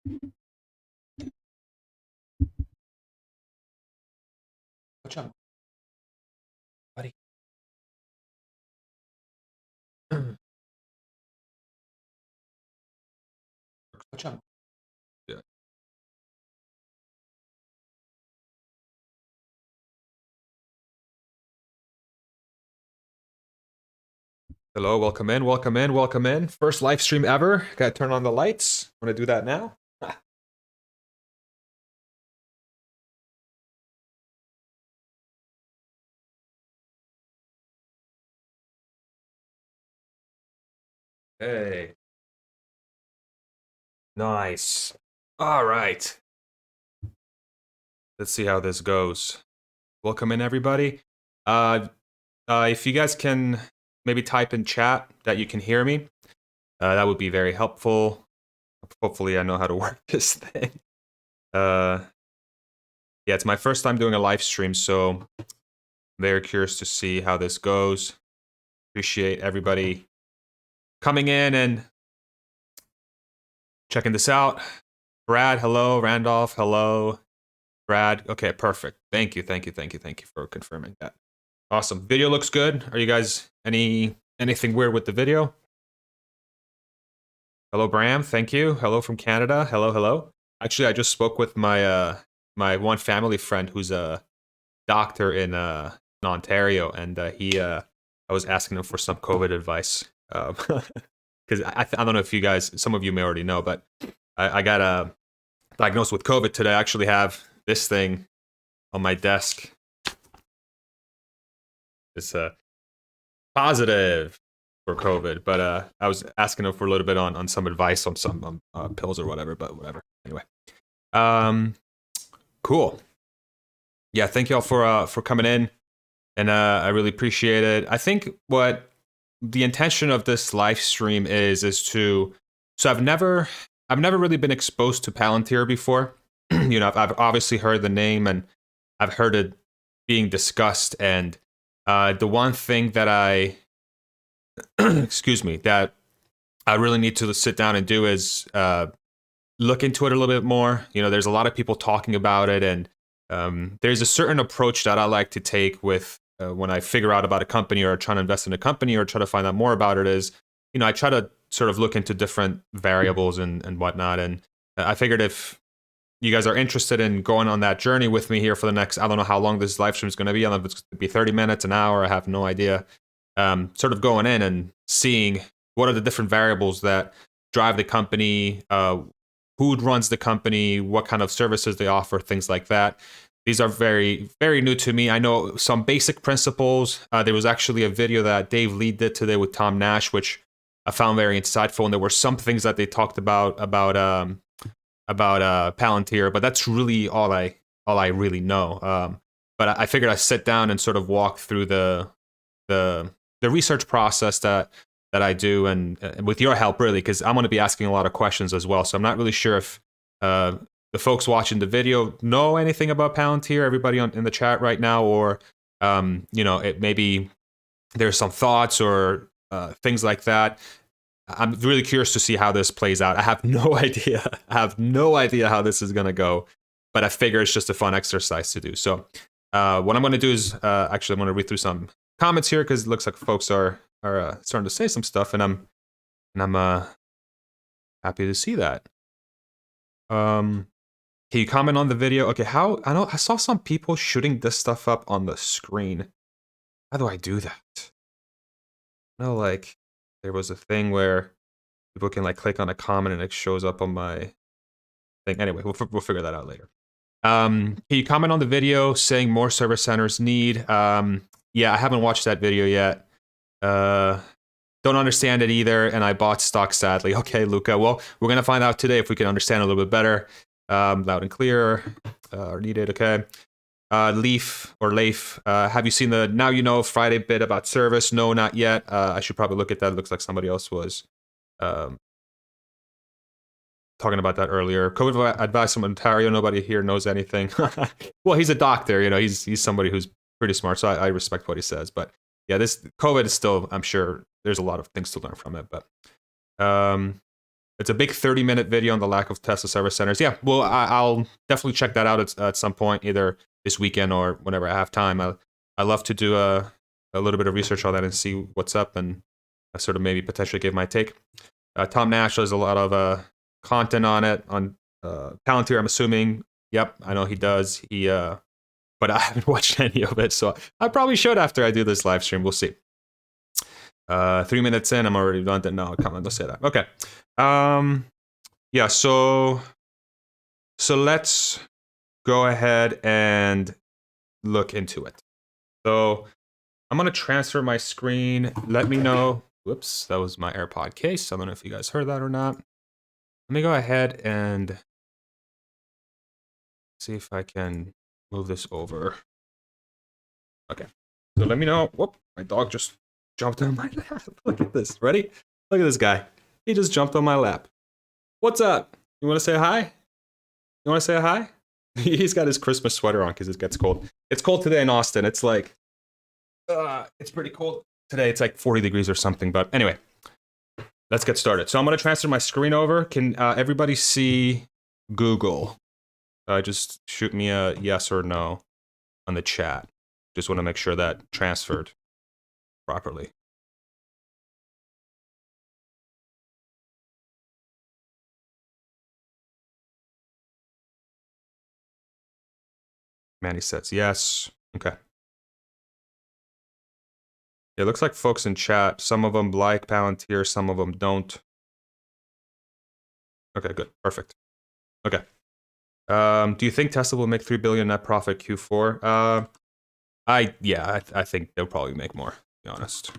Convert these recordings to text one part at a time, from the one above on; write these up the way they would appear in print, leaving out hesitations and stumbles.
What's up, buddy? What's up? Yeah. Hello, welcome in, welcome in, welcome in. First live stream ever. Gotta turn on the lights. Want to do that now? Hey. Nice. All right. Let's see how this goes. Welcome in, everybody. If you guys can maybe type in chat that you can hear me, that would be very helpful. Hopefully, I know how to work this thing. Yeah, it's my first time doing a live stream, so I'm very curious to see how this goes. Appreciate everybody coming in and checking this out. Brad, hello. Randolph, hello. Brad, okay, perfect. Thank you for confirming that. Awesome. Video looks good. Are you guys anything weird with the video? Hello, Bram. Thank you. Hello from Canada. Hello. Actually, I just spoke with my my one family friend who's a doctor in Ontario, and I was asking him for some COVID advice because I don't know if you guys, some of you may already know, but I got diagnosed with COVID today. I actually have this thing on my desk. It's positive for COVID, but I was asking him for a little bit on some advice on some pills or whatever, but whatever. Anyway, cool. Yeah, thank y'all for coming in, and I really appreciate it. I think what the intention of this live stream is to, so I've never really been exposed to Palantir before. You know, I've obviously heard the name and I've heard it being discussed, and the one thing that I excuse me, that I really need to sit down and do is look into it a little bit more. You know, there's a lot of people talking about it, and there's a certain approach that I like to take with when I figure out about a company or trying to invest in a company or try to find out more about it is, you know, I try to sort of look into different variables and whatnot. And I figured if you guys are interested in going on that journey with me here for the next, I don't know how long this live stream is going to be. I don't know if it's going to be 30 minutes, an hour. I have no idea. Sort of going in and seeing what are the different variables that drive the company, who runs the company, what kind of services they offer, things like that. These are very, very new to me. I know some basic principles. There was actually a video that Dave Lee did today with Tom Nash, which I found very insightful. And there were some things that they talked about Palantir, but that's really all I really know. But I figured I'd sit down and sort of walk through the research process that I do, and with your help, really, because I'm going to be asking a lot of questions as well. So I'm not really sure if the folks watching the video know anything about Palantir, everybody in the chat right now, or you know, it maybe there's some thoughts or things like that. I'm really curious to see how this plays out. I have no idea. I have no idea how this is going to go, but I figure it's just a fun exercise to do. So what I'm going to do is actually I'm going to read through some comments here because it looks like folks are starting to say some stuff, and I'm happy to see that. Can you comment on the video? Okay, I saw some people shooting this stuff up on the screen. How do I do that? No, like there was a thing where people can like click on a comment and it shows up on my thing. Anyway, we'll figure that out later. Can you comment on the video saying more service centers need? Yeah, I haven't watched that video yet. Don't understand it either, and I bought stock sadly. Okay, Luca. Well, we're gonna find out today if we can understand a little bit better. Loud and clear are needed. Okay. Leaf or Leif, have you seen the Now You Know Friday bit about service? No, not yet. I should probably look at that. It looks like somebody else was talking about that earlier. COVID advice from Ontario. Nobody here knows anything. Well, he's a doctor. You know, he's somebody who's pretty smart, so I respect what he says. But yeah, this COVID is still, I'm sure there's a lot of things to learn from it. But It's a big 30-minute video on the lack of Tesla service centers. Yeah, well, I'll definitely check that out at some point, either this weekend or whenever I have time. I love to do a little bit of research on that and see what's up, and I sort of maybe potentially give my take. Tom Nash has a lot of content on it on Palantir. I'm assuming. Yep, I know he does. But I haven't watched any of it, so I probably should after I do this live stream. We'll see. 3 minutes in, I'm already done. No, come on, don't say that. Okay. Yeah. So let's go ahead and look into it. So I'm gonna transfer my screen. Let me know. Whoops, that was my AirPod case. I don't know if you guys heard that or not. Let me go ahead and see if I can move this over. Okay. So let me know. Whoop, my dog just jumped on my lap. Look at this. Ready? Look at this guy. He just jumped on my lap. What's up? You want to say hi? You want to say hi? He's got his Christmas sweater on because it gets cold. It's cold today in Austin. It's like, it's pretty cold today. It's like 40 degrees or something. But anyway, let's get started. So I'm going to transfer my screen over. Can everybody see Google? Just shoot me a yes or no on the chat. Just want to make sure that transferred properly. Manny says yes. Okay. It looks like folks in chat, some of them like Palantir, some of them don't. Okay, good. Perfect. Okay. Do you think Tesla will make $3 billion net profit Q4? I think they'll probably make more, to be honest.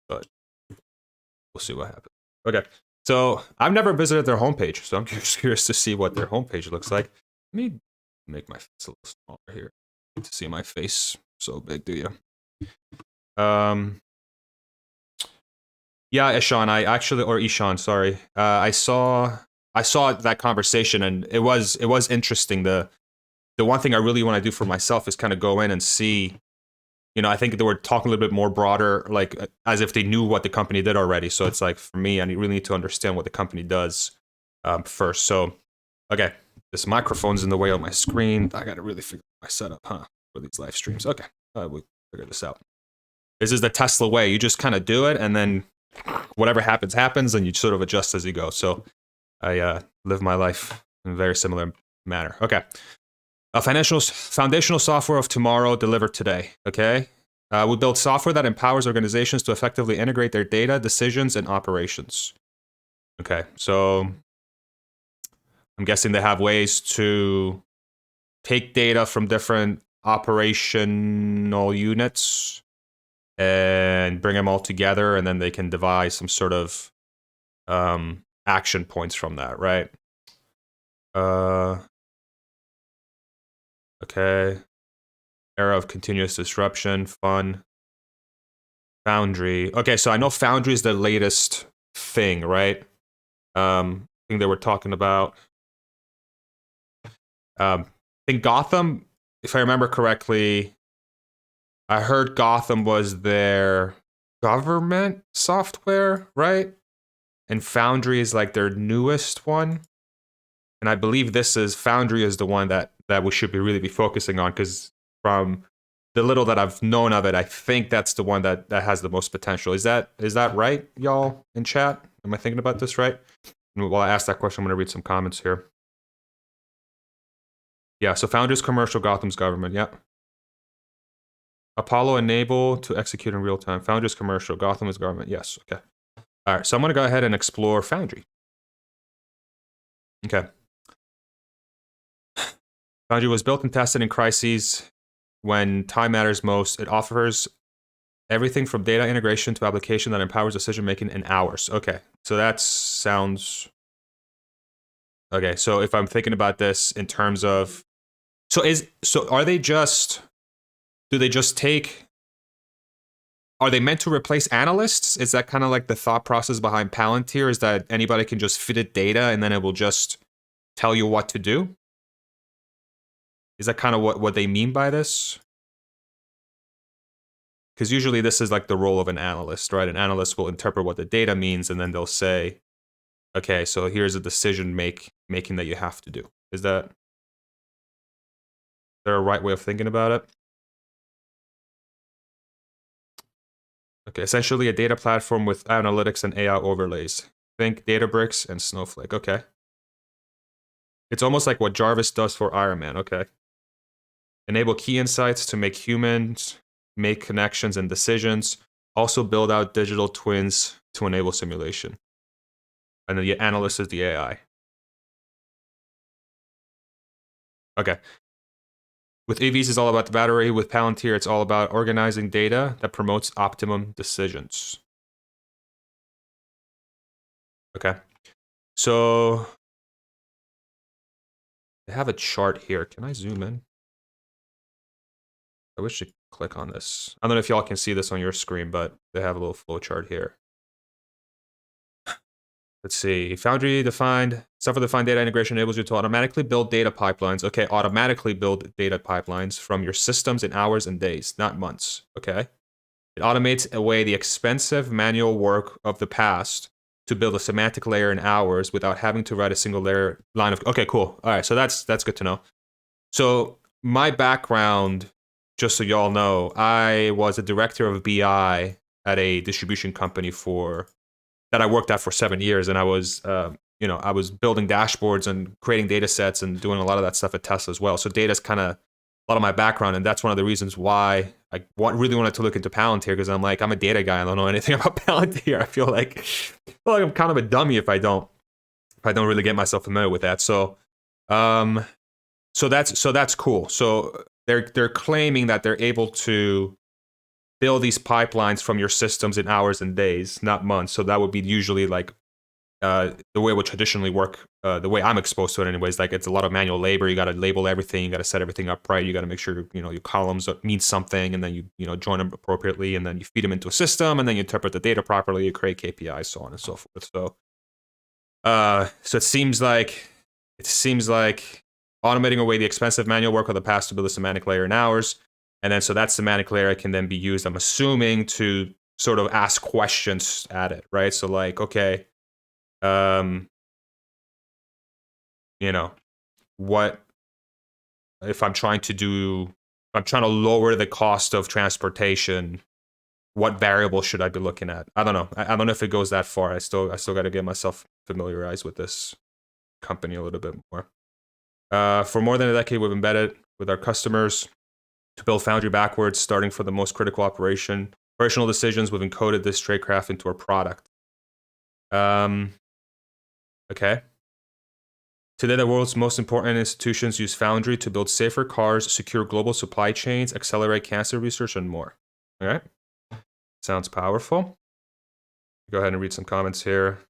But we'll see what happens. Okay. So I've never visited their homepage, so I'm just curious to see what their homepage looks like. Let me make my face a little smaller here. To see my face so big, do you? Yeah, Ishan, sorry. I saw that conversation, and it was interesting. The one thing I really want to do for myself is kind of go in and see. I think they were talking a little bit more broader, like as if they knew what the company did already. So it's like, for me, I really need to understand what the company does first. So, okay, this microphone's in the way on my screen. I got to really figure out my setup, for these live streams. Okay, we'll figure this out. This is the Tesla way. You just kind of do it, and then whatever happens, and you sort of adjust as you go. So I live my life in a very similar manner. Okay. Foundational software of tomorrow, delivered today. Okay. We build software that empowers organizations to effectively integrate their data, decisions, and operations. Okay. So I'm guessing they have ways to take data from different operational units and bring them all together, and then they can devise some sort of action points from that, right? Okay. Era of continuous disruption, fun. Foundry. Okay, so I know Foundry is the latest thing, right? Thing they were talking about. I think Gotham, if I remember correctly, I heard Gotham was their government software, right? And Foundry is like their newest one. And I believe Foundry is the one that we should really be focusing on, because from the little that I've known of it, I think that's the one that has the most potential. Is that right, y'all in chat? Am I thinking about this right? And while I ask that question, I'm going to read some comments here. Yeah, so Foundry's commercial, Gotham's government. Yep. Apollo enable to execute in real time. Foundry's commercial, Gotham is government. Yes. Okay. All right. So I'm going to go ahead and explore Foundry. Okay. Foundry was built and tested in crises when time matters most. It offers everything from data integration to application that empowers decision making in hours. Okay. So that sounds okay. So if I'm thinking about this in terms of, are they just? Do they just take? Are they meant to replace analysts? Is that kind of like the thought process behind Palantir? Is that anybody can just feed it data and then it will just tell you what to do? Is that kind of what they mean by this? Because usually this is like the role of an analyst, right? An analyst will interpret what the data means, and then they'll say, Okay, so here's a decision making that you have to do. Is there a right way of thinking about it? Okay, essentially a data platform with analytics and AI overlays. Think Databricks and Snowflake. Okay. It's almost like what Jarvis does for Iron Man. Okay. Enable key insights to make humans make connections and decisions. Also build out digital twins to enable simulation. And then the analyst is the AI. Okay. With EVs, it's all about the battery. With Palantir, it's all about organizing data that promotes optimum decisions. Okay. So they have a chart here. Can I zoom in? I wish to click on this. I don't know if y'all can see this on your screen, but they have a little flow chart here. Let's see. Software-defined data integration enables you to automatically build data pipelines. Okay, automatically build data pipelines from your systems in hours and days, not months. Okay. It automates away the expensive manual work of the past to build a semantic layer in hours without having to write a single line of. Okay, cool. All right, so that's good to know. So my background, just so y'all know, I was a director of BI at a distribution company that I worked at for 7 years, and I was I was building dashboards and creating data sets and doing a lot of that stuff at Tesla as well. So data's kind of a lot of my background, and that's one of the reasons why I really wanted to look into Palantir, because I'm a data guy. I don't know anything about Palantir. I feel like I'm kind of a dummy if I don't really get myself familiar with that. So that's cool. So they're claiming that they're able to build these pipelines from your systems in hours and days, not months. So that would be usually like the way it would traditionally work, the way I'm exposed to it anyways. Like, it's a lot of manual labor. You got to label everything. You got to set everything up right. You got to make sure, your columns mean something, and then you join them appropriately, and then you feed them into a system, and then you interpret the data properly. You create KPIs, so on and so forth. So it seems like automating away the expensive manual work of the past to build a semantic layer in hours. And then so that semantic layer can then be used, I'm assuming, to sort of ask questions at it, right? So like, okay, what if I'm trying to lower the cost of transportation, what variable should I be looking at? I don't know. I don't know if it goes that far. I still got to get myself familiarized with this company a little bit more. For more than a decade, we've embedded with our customers to build Foundry backwards, starting for the most critical operational decisions. We've encoded this tradecraft into our product. Okay. Today, the world's most important institutions use Foundry to build safer cars, secure global supply chains, accelerate cancer research, and more. All right. Sounds powerful. Go ahead and read some comments here.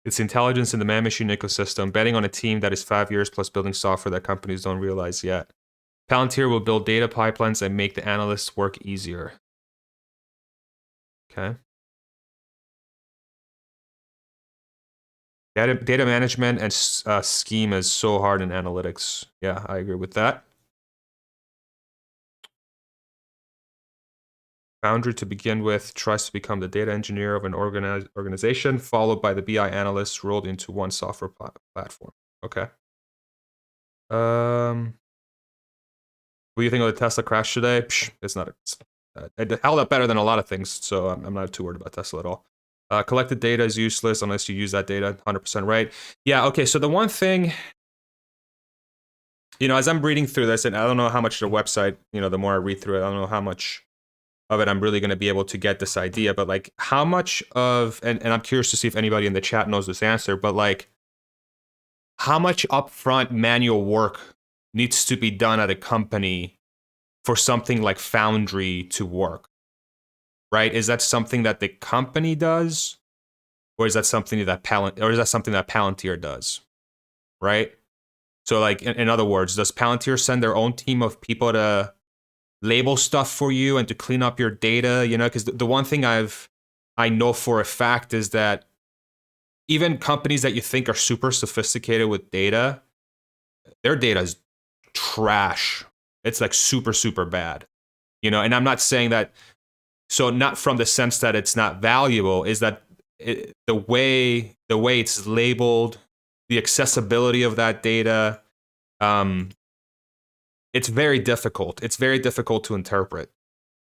It's intelligence in the man-machine ecosystem, betting on a team that is 5 years plus building software that companies don't realize yet. Palantir will build data pipelines and make the analysts' work easier. Okay. Data management and schema is so hard in analytics. Yeah, I agree with that. Foundry, to begin with, tries to become the data engineer of an organization, followed by the BI analyst, rolled into one software platform. Okay. What do you think of the Tesla crash today? It's not. It held up better than a lot of things, so I'm not too worried about Tesla at all. Collected data is useless unless you use that data. 100% right. Yeah. Okay. So the one thing, as I'm reading through this, and I don't know how much the website, the more I read through it, I don't know how much of it I'm really going to be able to get this idea, but like how much of, and I'm curious to see if anybody in the chat knows this answer, but like how much upfront manual work needs to be done at a company for something like Foundry to work, right? Is that something that the company does, or is that something that Palantir does, right? So like, in other words, does Palantir send their own team of people to label stuff for you and to clean up your data? Because the one thing I know for a fact is that even companies that you think are super sophisticated with data, their data is trash. It's like super, super bad. And I'm not saying that So not from the sense that it's not valuable, is that the way it's labeled, the accessibility of that data, it's very difficult. It's very difficult to interpret.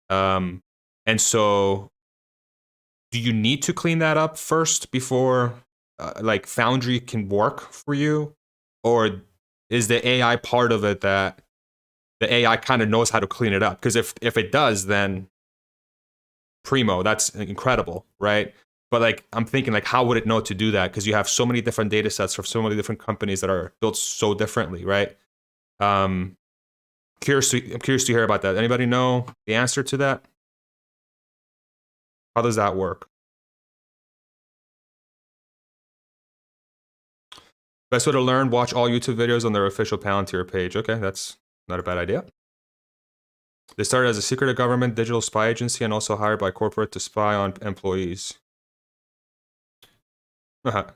And so, do you need to clean that up first before like Foundry can work for you, or is the AI part of it that the AI kind of knows how to clean it up? Because if it does, then primo, that's incredible, right? But like I'm thinking, like, how would it know to do that? Because you have so many different data sets from so many different companies that are built so differently, right? I'm curious to hear about that. Anybody know the answer to that? How does that work? Best way to learn, watch all YouTube videos on their official Palantir page. Okay, that's not a bad idea. They started as a secret government digital spy agency and also hired by corporate to spy on employees. Let's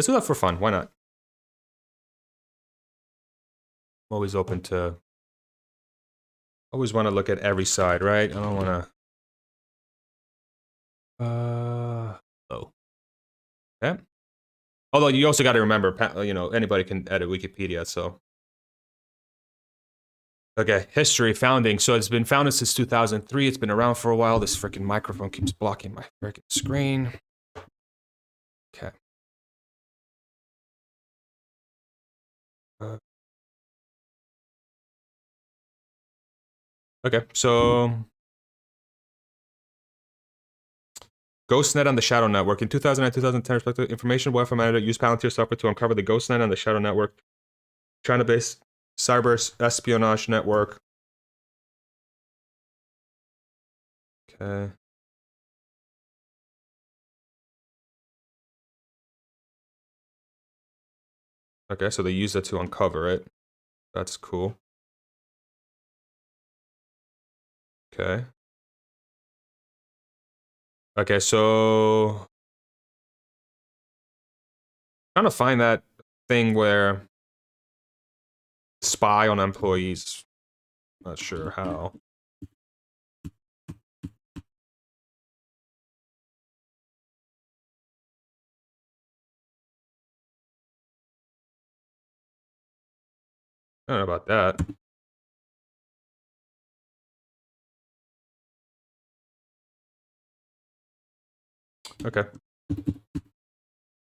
do that for fun. Why not? I'm always open to... Always want to look at every side, right? I don't want to... Oh. Yeah. Although you also got to remember, anybody can edit Wikipedia, so... Okay, history, founding. So it's been founded since 2003. It's been around for a while. This freaking microphone keeps blocking my freaking screen. Okay. Okay, so... GhostNet on the Shadow Network. In 2009 2010, respective information welfare manager used Palantir software to uncover the GhostNet on the Shadow Network, China-based cyber espionage network. Okay. Okay, so they use it to uncover it. That's cool. Okay. Okay, so... trying to find that thing where spy on employees. Not sure how. I don't know about that. Okay.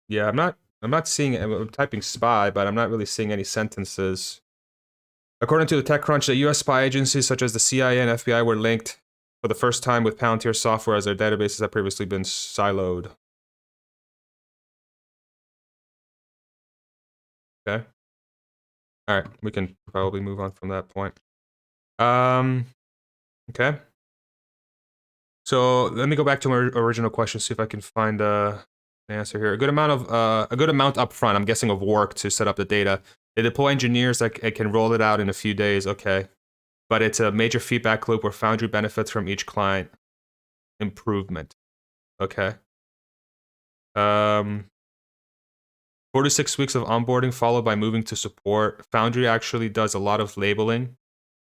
Yeah, I'm not seeing... I'm typing spy, but I'm not really seeing any sentences. According to the TechCrunch, the US spy agencies such as the CIA and FBI were linked for the first time with Palantir software as their databases had previously been siloed. Okay. All right, we can probably move on from that point. Okay. So let me go back to my original question, see if I can find an answer here. A good amount up front, I'm guessing, of work to set up the data. They deploy engineers that can roll it out in a few days. Okay. But it's a major feedback loop where Foundry benefits from each client improvement. Okay. 46 weeks of onboarding followed by moving to support. Foundry actually does a lot of labeling,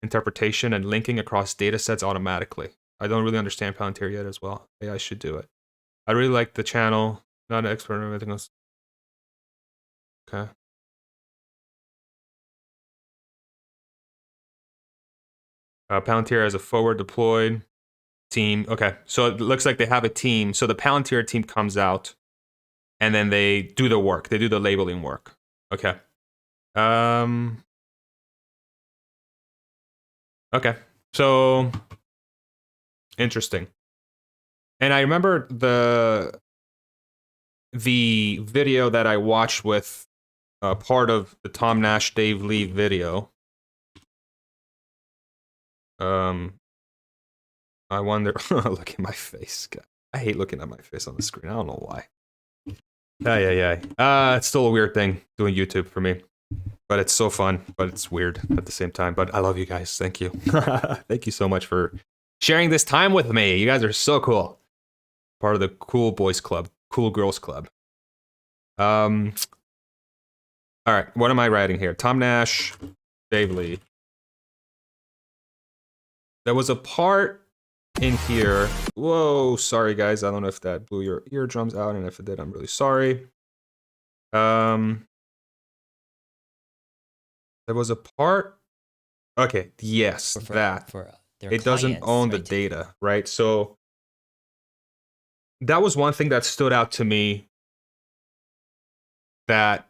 interpretation, and linking across data sets automatically. I don't really understand Palantir yet as well. AI should do it. I really like the channel. Not an expert or anything else. Okay. Palantir has a forward deployed team. Okay, so it looks like they have a team. So the Palantir team comes out, and then they do the work. They do the labeling work. Okay. Okay. So interesting. And I remember the video that I watched with part of the Tom Nash Dave Lee video. I wonder. Look at my face. God, I hate looking at my face on the screen. I don't know why. Yeah. It's still a weird thing doing YouTube for me, but it's so fun. But it's weird at the same time. But I love you guys. Thank you. Thank you so much for sharing this time with me. You guys are so cool. Part of the cool boys club, cool girls club. All right. What am I writing here? Tom Nash, Dave Lee. There was a part in here. Whoa, sorry guys. I don't know if that blew your eardrums out, and if it did, I'm really sorry. There was a part. Okay, yes, that their it doesn't clients, own the right? data, right? So that was one thing that stood out to me. That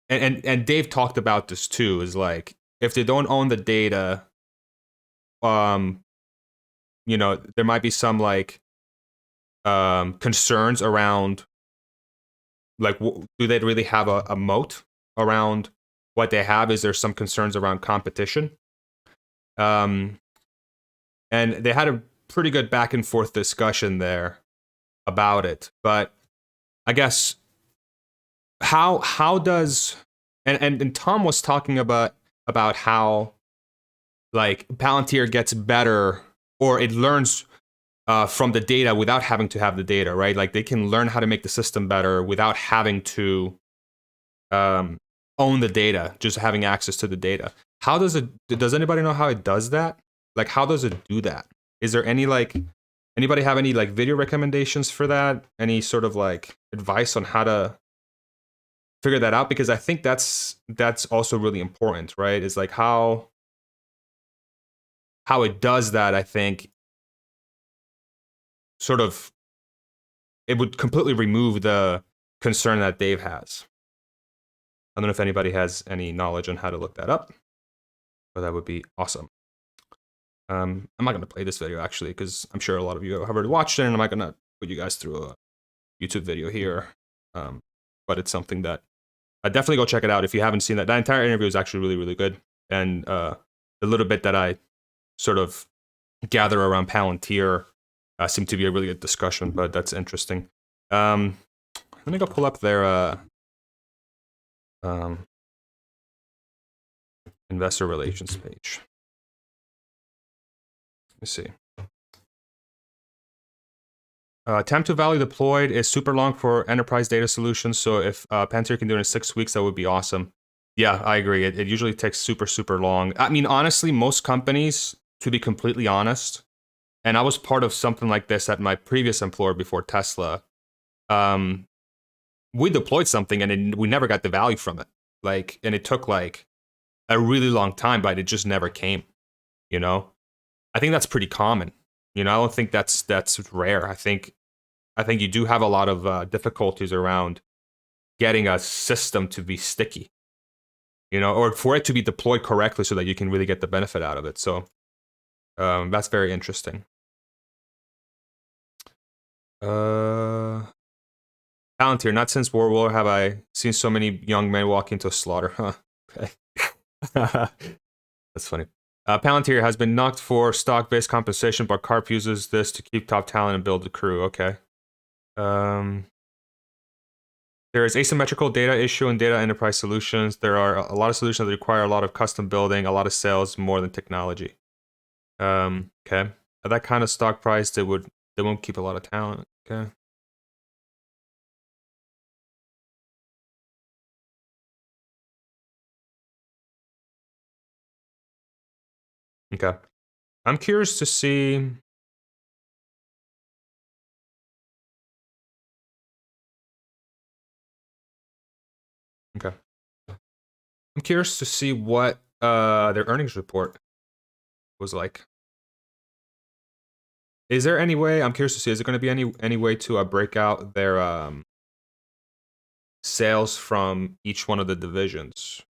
and Dave talked about this too. Is like if they don't own the data, there might be some like concerns around like do they really have a moat around what they have? Is there some concerns around competition? Um, and they had a pretty good back and forth discussion there about it. But I guess how does and Tom was talking about how like Palantir gets better or it learns from the data without having to have the data, right? Like they can learn how to make the system better without having to um, own the data, just having access to the data. How does it? Does anybody know how it does that? Like, how does it do that? Is there any like anybody have any like video recommendations for that? Any sort of like advice on how to figure that out? Because I think that's also really important, right? Is like how it does that. I think sort of it would completely remove the concern that Dave has. I don't know if anybody has any knowledge on how to look that up, but that would be awesome. I'm not going to play this video actually because I'm sure a lot of you have already watched it, and I'm not going to put you guys through a YouTube video here. But it's something that definitely go check it out if you haven't seen that. That entire interview is actually really, really good, and the little bit that I sort of gather around Palantir seemed to be a really good discussion. But that's interesting. Let me go pull up their investor relations page. Let me see. Time to value deployed is super long for enterprise data solutions. So if Palantir can do it in 6 weeks, that would be awesome. Yeah, I agree. It usually takes super, super long. I mean, honestly, most companies, to be completely honest, and I was part of something like this at my previous employer before Tesla. We deployed something and we never got the value from it. Like, and it took like a really long time, but it just never came. You know, I think that's pretty common. I don't think that's rare. I think you do have a lot of difficulties around getting a system to be sticky, or for it to be deployed correctly so that you can really get the benefit out of it. So that's very interesting. Palantir, not since World War have I seen so many young men walk into a slaughter. Huh. Okay. That's funny. Palantir has been knocked for stock-based compensation, but Carp uses this to keep top talent and build the crew. Okay. There is asymmetrical data issue in data enterprise solutions. There are a lot of solutions that require a lot of custom building, a lot of sales, more than technology. Okay. At that kind of stock price, they won't keep a lot of talent. Okay. Okay. I'm curious to see. Okay. I'm curious to see what their earnings report was like. Is there any way? I'm curious to see. Is there going to be any way to break out their sales from each one of the divisions?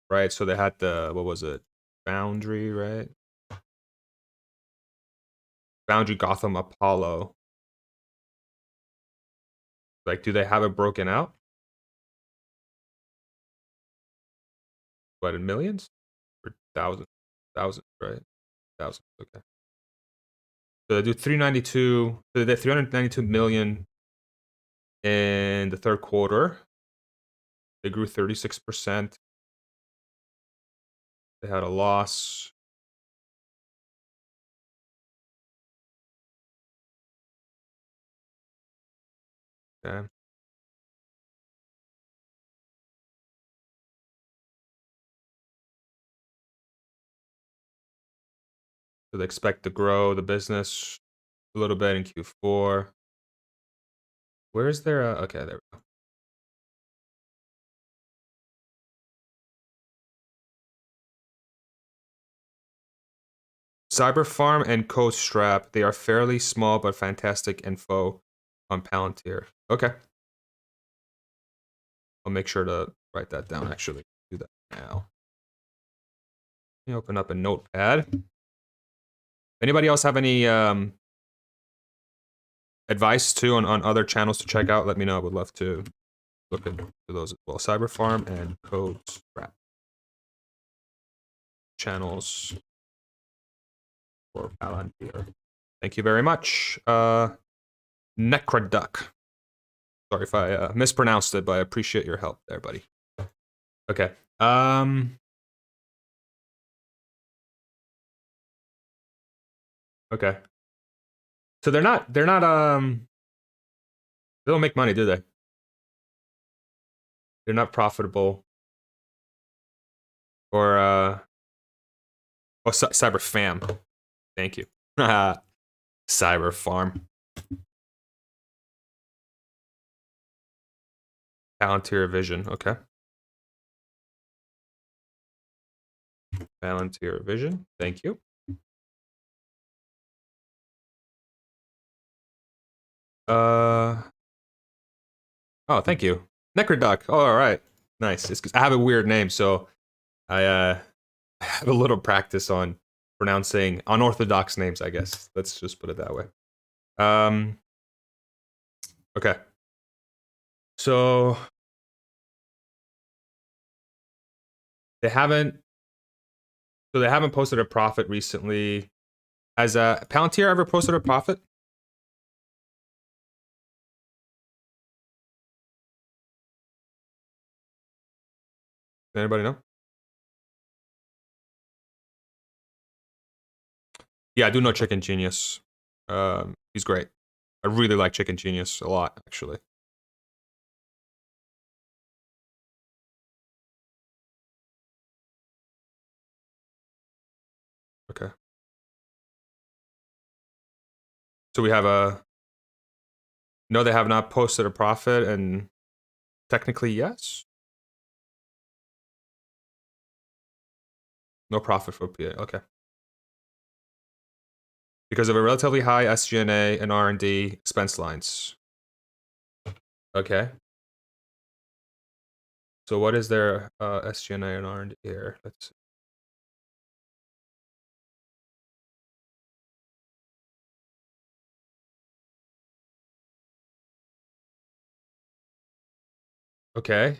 Right. So they had what was it? Foundry, right? Foundry, Gotham, Apollo. Like, do they have it broken out? What, in millions? Or thousands? Thousands, right? Thousands, okay. So they do 392, so they did 392 million in the third quarter. They grew 36%. They had a loss. Okay. So So they expect to grow the business a little bit in Q4. Where is their? Okay, there we go. Cyber Farm and Code Strap. They are fairly small but fantastic info on Palantir. Okay. I'll make sure to write that down, actually. Do that now. Let me open up a notepad. Anybody else have any advice too on other channels to check out? Let me know. I would love to look into those as well. Cyber Farm and Code Strap channels for Palantir. Thank you very much. Necroduck. Sorry if I mispronounced it, but I appreciate your help there, buddy. Okay. Okay. So they don't make money, do they? They're not profitable. Or Cyber Fam. Thank you. Cyber Farm. Palantir Vision. Okay. Palantir Vision. Thank you. Oh, thank you. Necroduck. Oh, all right. Nice. It's 'cause I have a weird name, so I have a little practice on pronouncing unorthodox names, I guess. Let's just put it that way. Okay. So they haven't posted a profit recently. Has Palantir ever posted a profit? Anybody know? Yeah, I do know Chicken Genius. He's great. I really like Chicken Genius a lot, actually. Okay. So we have no, they have not posted a profit, and technically, yes. No profit for PA. Okay. Because of a relatively high SG&A and R&D expense lines. Okay. So what is their SG&A and R&D here? Let's see. Okay.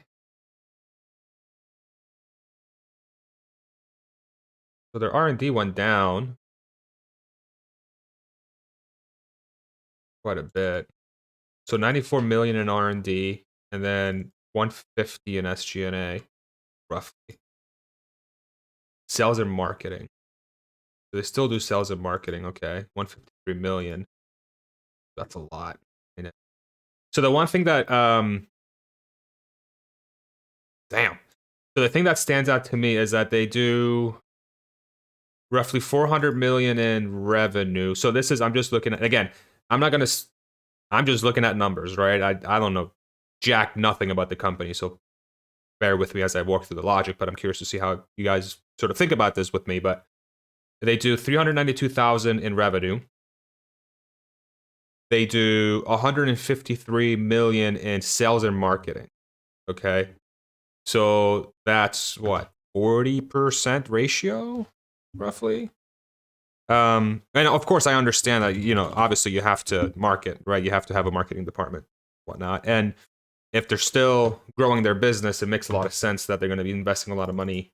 So their R&D went down quite a bit. So 94 million in R&D and then 150 in SG&A, roughly. Sales and marketing. So they still do sales and marketing, okay. 153 million. That's a lot. So the one thing that damn. So the thing that stands out to me is that they do roughly 400 million in revenue. So this is, I'm just looking at, again, I'm just looking at numbers, right? I don't know jack nothing about the company, so bear with me as I walk through the logic, but I'm curious to see how you guys sort of think about this with me. But they do 392,000 in revenue. They do 153 million in sales and marketing. Okay. So that's what, 40% ratio, roughly? And of course, I understand that, obviously you have to market, right? You have to have a marketing department, whatnot. And if they're still growing their business, it makes a lot of sense that they're going to be investing a lot of money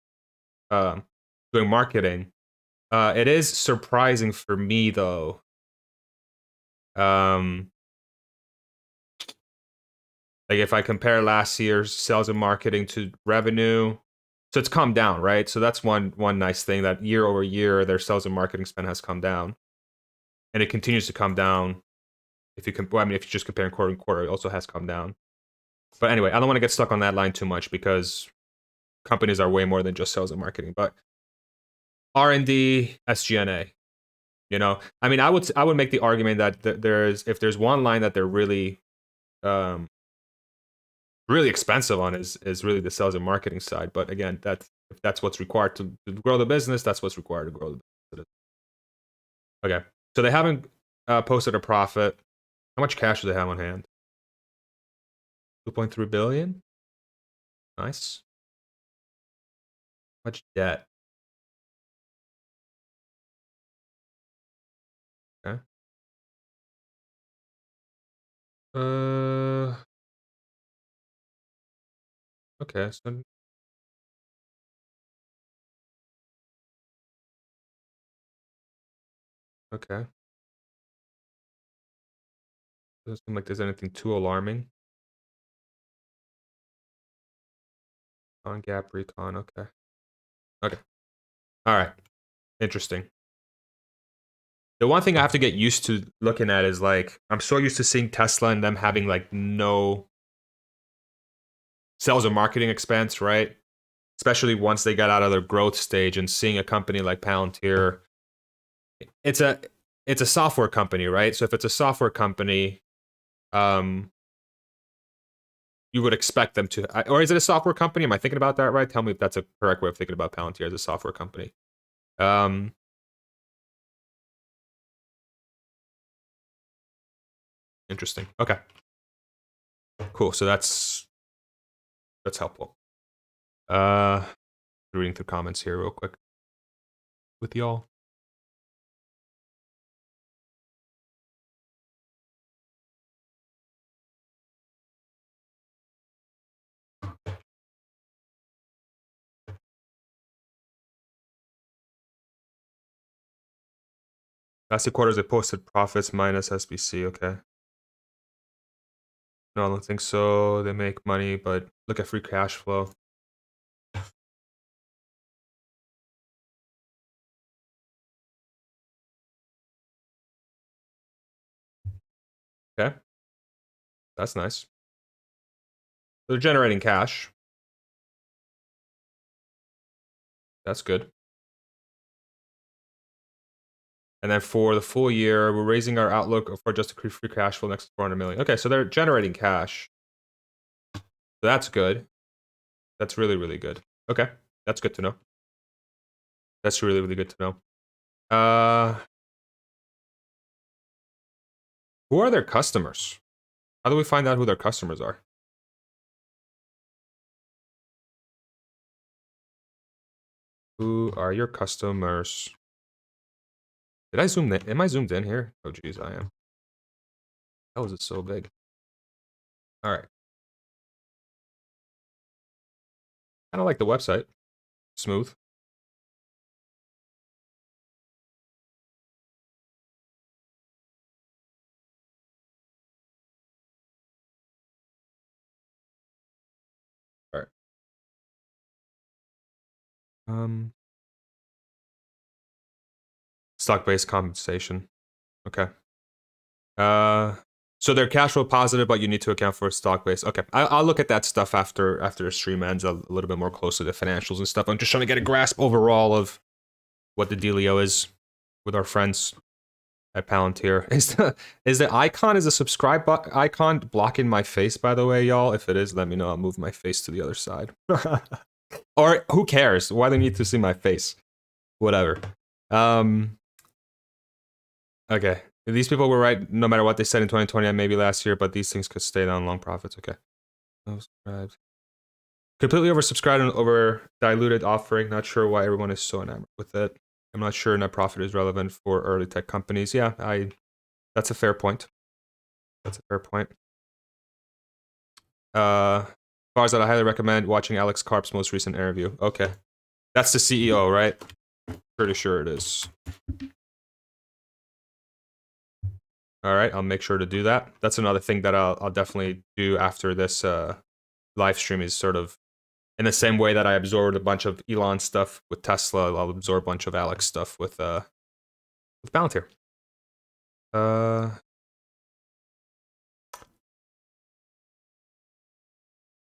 doing marketing. It is surprising for me, though. Like if I compare last year's sales and marketing to revenue, so it's come down, right? So that's one nice thing, that year over year, their sales and marketing spend has come down, and it continues to come down. If you if you just compare quarter and quarter, it also has come down. But anyway, I don't want to get stuck on that line too much because companies are way more than just sales and marketing. But R&D, SG&A. You know, I mean, I would make the argument that if there's one line that they're really um, really expensive on is really the sales and marketing side. But again, if that's what's required to grow the business, that's what's required to grow the business. Okay, so they haven't posted a profit. How much cash do they have on hand? 2.3 billion. Nice. How much debt? Okay. Uh. Okay. So okay. Doesn't seem like there's anything too alarming. On Gap Recon. Okay. Okay. All right. Interesting. The one thing I have to get used to looking at is like I'm so used to seeing Tesla and them having like no sales and marketing expense, right? Especially once they got out of their growth stage and seeing a company like Palantir, it's a it's a software company, right? So if it's a software company, um, you would expect them to, or is it a software company? Am I thinking about that right? Tell me if that's a correct way of thinking about Palantir as a software company. Um, Interesting. Okay, cool. So that's helpful. Reading through comments here real quick with y'all. Last two quarters, they posted profits minus SBC. Okay. No, I don't think so. They make money, but look at free cash flow. Okay. That's nice. They're generating cash. That's good. And then for the full year, we're raising our outlook for adjusted free cash flow next to 400 million. Okay, so they're generating cash. So that's good. That's really, really good. Okay, that's good to know. That's really, really good to know. Who are their customers? How do we find out who their customers are? Who are your customers? Did I zoom in? Am I zoomed in here? Oh, geez, I am. How is it so big? All right. Kind of like the website. Smooth. All right. Stock-based compensation. Okay. So they're cash flow positive, but you need to account for stock-based. Okay, I'll look at that stuff after the stream ends a little bit more closely, the financials and stuff. I'm just trying to get a grasp overall of what the dealio is with our friends at Palantir. Is the icon is a subscribe icon blocking my face? By the way, y'all, if it is, let me know. I'll move my face to the other side. Or who cares? Why do they need to see my face? Whatever. Okay. These people were right no matter what they said in 2020 and maybe last year, but these things could stay down long profits. Okay. Oversubscribed. Completely oversubscribed and over diluted offering. Not sure why everyone is so enamored with it. I'm not sure net profit is relevant for early tech companies. Yeah, that's a fair point. That's a fair point. As far as that, I highly recommend watching Alex Karp's most recent interview. Okay. That's the CEO, right? Pretty sure it is. All right, I'll make sure to do that. That's another thing that I'll definitely do after this live stream is sort of in the same way that I absorbed a bunch of Elon stuff with Tesla, I'll absorb a bunch of Alex stuff with Palantir.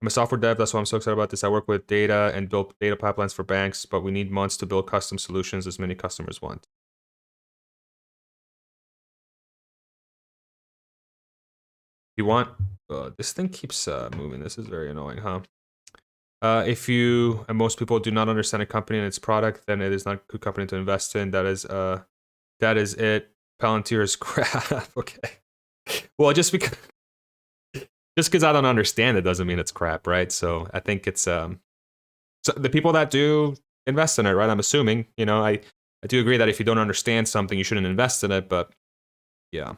I'm a software dev, that's why I'm so excited about this. I work with data and build data pipelines for banks, but we need months to build custom solutions as many customers want. You want this thing keeps moving. This is very annoying, huh? If you and most people do not understand a company and its product, then it is not a good company to invest in. That is it. Palantir is crap. Okay. Well, just because I don't understand it doesn't mean it's crap, right? So I think it's so the people that do invest in it, right? I'm assuming, I do agree that if you don't understand something, you shouldn't invest in it, but yeah.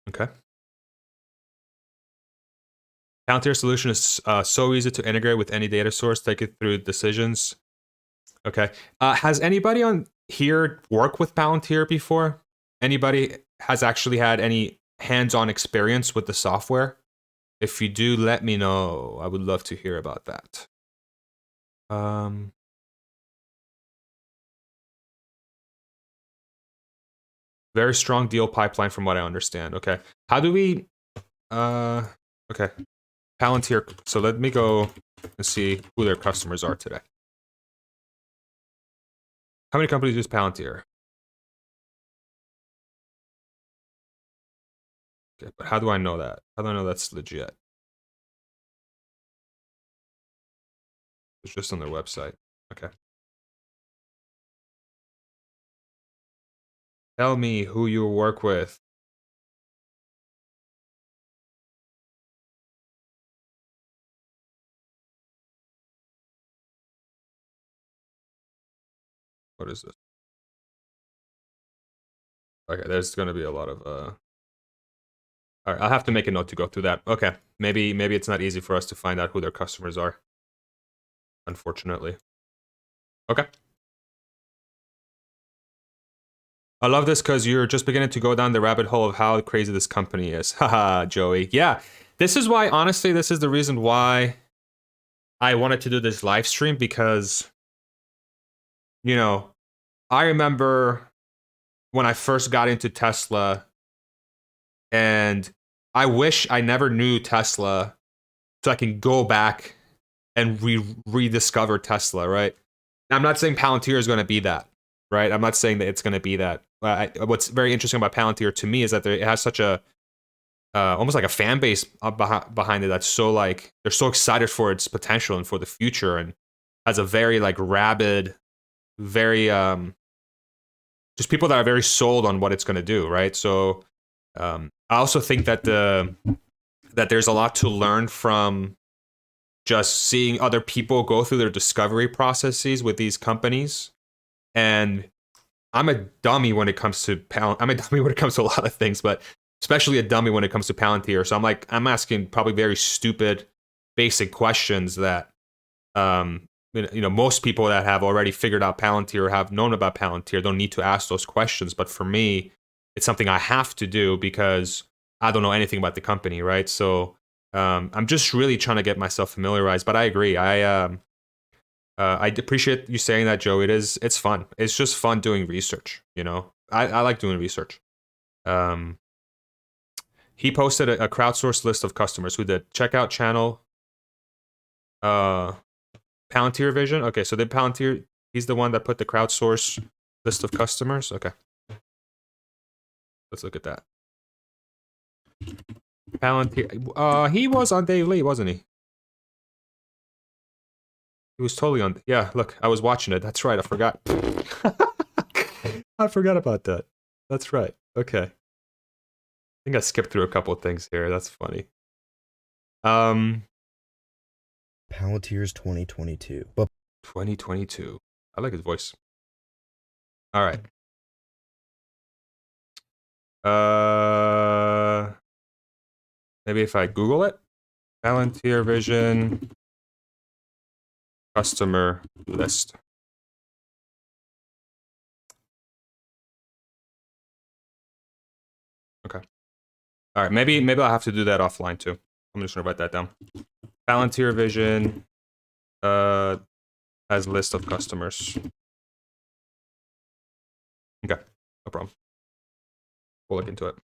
Okay. Palantir solution is so easy to integrate with any data source, take it through decisions. Okay. Has anybody on here worked with Palantir before? Anybody has actually had any hands-on experience with the software? If you do, let me know. I would love to hear about that. Very strong deal pipeline from what I understand. Okay. How do we okay. Palantir. So let me go and see who their customers are today. How many companies use Palantir? Okay, but how do I know that? How do I know that's legit? It's just on their website. Okay. Tell me who you work with. What is this? Okay, there's gonna be a lot of all right, I'll have to make a note to go through that. Okay. Maybe it's not easy for us to find out who their customers are. Unfortunately. Okay. I love this because you're just beginning to go down the rabbit hole of how crazy this company is. Haha, Joey. Yeah. This is why, honestly, this is the reason why I wanted to do this live stream, because, I remember when I first got into Tesla, and I wish I never knew Tesla so I can go back and rediscover Tesla, right? I'm not saying Palantir is going to be that, right? I'm not saying that it's going to be that. What's very interesting about Palantir to me is that it has such a almost like a fan base behind it that's so like they're so excited for its potential and for the future, and has a very like rabid, very just people that are very sold on what it's going to do, right? So I also think that that there's a lot to learn from just seeing other people go through their discovery processes with these companies. And I'm a dummy when it comes to I'm a dummy when it comes to a lot of things, but especially a dummy when it comes to Palantir. So I'm asking probably very stupid, basic questions that most people that have already figured out Palantir or have known about Palantir don't need to ask those questions. But for me, it's something I have to do because I don't know anything about the company, right? So I'm just really trying to get myself familiarized. But I agree. I appreciate you saying that, Joe. It's fun. It's just fun doing research. I like doing research. He posted a crowdsourced list of customers who did checkout channel. Palantir Vision. Okay, so the Palantir. He's the one that put the crowdsourced list of customers. Okay, let's look at that. Palantir. He was on Dave Lee, wasn't he? He was totally on. Yeah, look, I was watching it. That's right. I forgot. I forgot about that. That's right. Okay. I think I skipped through a couple of things here. That's funny. Palantir's 2022. 2022. I like his voice. All right. Maybe if I Google it. Palantir Vision customer list. Okay. All right. Maybe I'll have to do that offline too. I'm just gonna write that down. Palantir Vision has a list of customers. Okay, no problem. We'll look into it.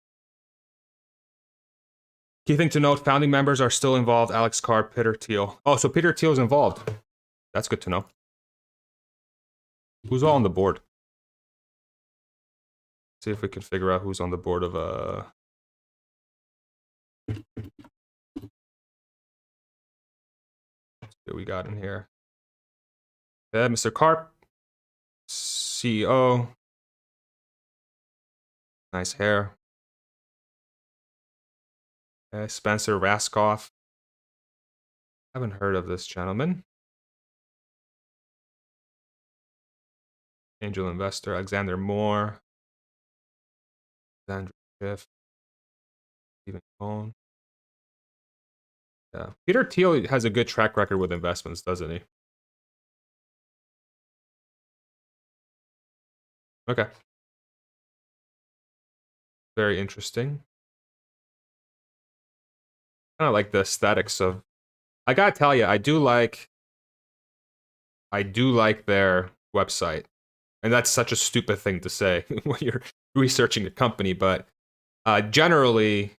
Key thing to note, founding members are still involved. Alex Carr, Peter Thiel. Oh, so Peter Thiel is involved. That's good to know. Who's all on the board? See if we can figure out who's on the board of what we got in here. Yeah, Mr. Karp, CEO. Nice hair. Okay, Spencer Raskoff. Haven't heard of this gentleman. Angel investor Alexander Moore. Alexander Schiff. Stephen Cohn. Yeah. Peter Thiel has a good track record with investments, doesn't he? Okay. Very interesting. Kind of like the aesthetics of. I gotta tell you, I do like their website, and that's such a stupid thing to say when you're researching a company. But generally,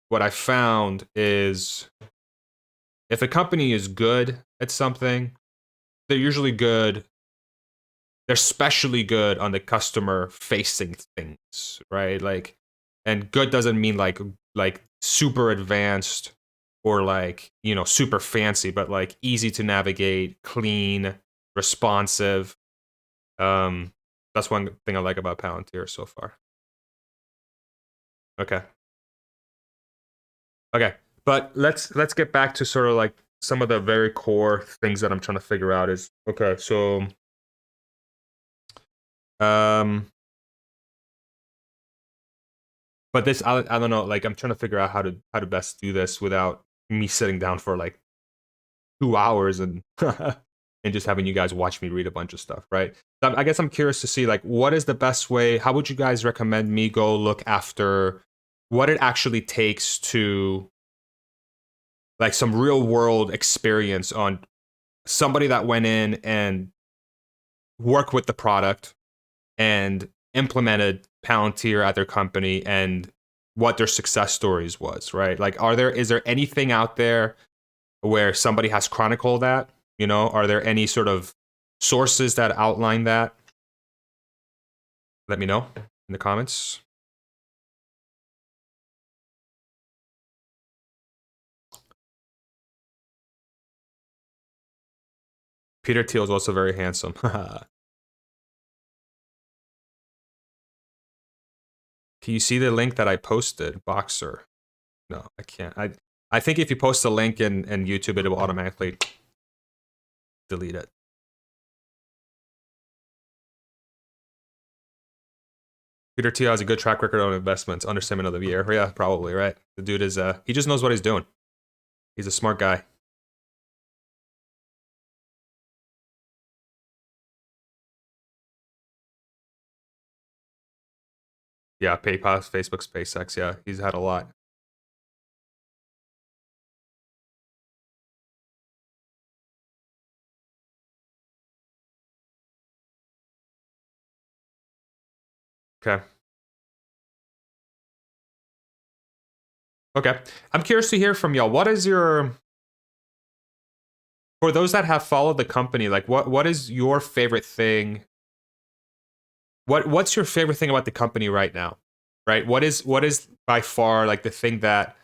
what I found is if a company is good at something, they're usually good. They're especially good on the customer facing things, right? Like, and good doesn't mean like super advanced or like, you know, super fancy, but like easy to navigate, clean, responsive. That's one thing I like about Palantir so far. Okay. Okay. But let's get back to sort of like some of the very core things that I'm trying to figure out is okay, so but this I don't know, like I'm trying to figure out how to best do this without me sitting down for like 2 hours and and just having you guys watch me read a bunch of stuff, right? So I guess I'm curious to see like what is the best way, how would you guys recommend me go look after what it actually takes to like some real world experience on somebody that went in and worked with the product and implemented Palantir at their company and what their success stories was, right? Like is there anything out there where somebody has chronicled that? You know, are there any sort of sources that outline that? Let me know in the comments. Peter Thiel is also very handsome. Can you see the link that I posted, Boxer? No, I can't. I think if you post a link in YouTube, it will automatically delete it. Peter Thiel has a good track record on investments, understatement of the year. Yeah, probably, right? The dude is, he just knows what he's doing. He's a smart guy. Yeah, PayPal, Facebook, SpaceX. Yeah, he's had a lot. Okay. Okay. I'm curious to hear from y'all. What is your, for those that have followed the company, like what is your favorite thing? What's your favorite thing about the company right now? Right? What is by far like the thing that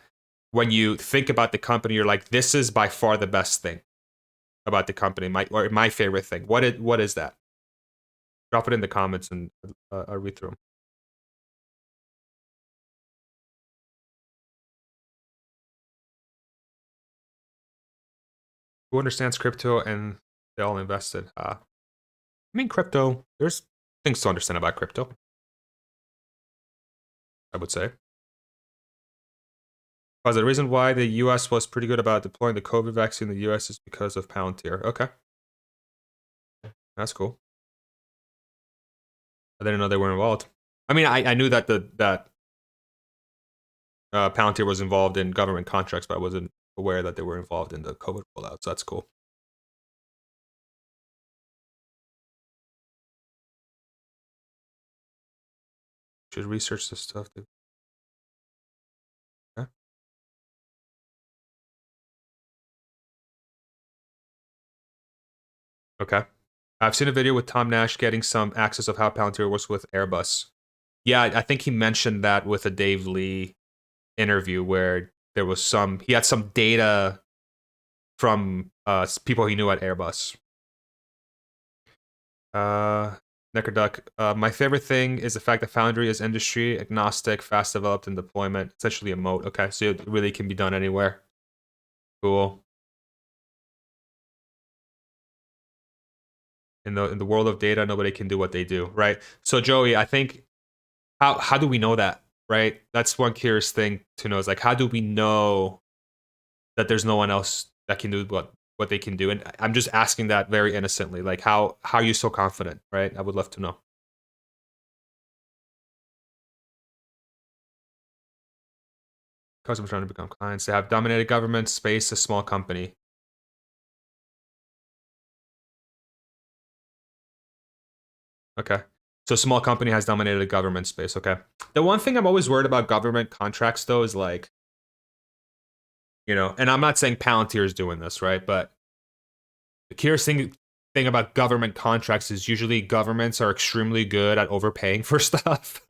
when you think about the company, you're like, this is by far the best thing about the company, my favorite thing. What is that? Drop it in the comments and I'll read through them. Who understands crypto and they all invested? I mean, crypto, there's things to understand about crypto, I would say. The reason why the US was pretty good about deploying the COVID vaccine in the US is because of Palantir. Okay. That's cool. I didn't know they were involved. I mean, I knew that Palantir was involved in government contracts, but I wasn't aware that they were involved in the COVID rollout. So that's cool. Should research this stuff. Okay. Okay. I've seen a video with Tom Nash getting some access of how Palantir works with Airbus. Yeah, I think he mentioned that with a Dave Lee interview where he had some data from people he knew at Airbus. Neckerduck, my favorite thing is the fact that Foundry is industry agnostic, fast developed, and deployment. Essentially a moat. Okay, so it really can be done anywhere. Cool. In the world of data, nobody can do what they do, right? So Joey, I think how do we know that, right? That's one curious thing to know is like how do we know that there's no one else that can do what they can do? And I'm just asking that very innocently. Like how are you so confident, right? I would love to know. Customers trying to become clients. They have dominated government space, a small company. Okay. So small company has dominated government space. Okay. The one thing I'm always worried about government contracts though is like, and I'm not saying Palantir is doing this, right? But the curious thing about government contracts is usually governments are extremely good at overpaying for stuff.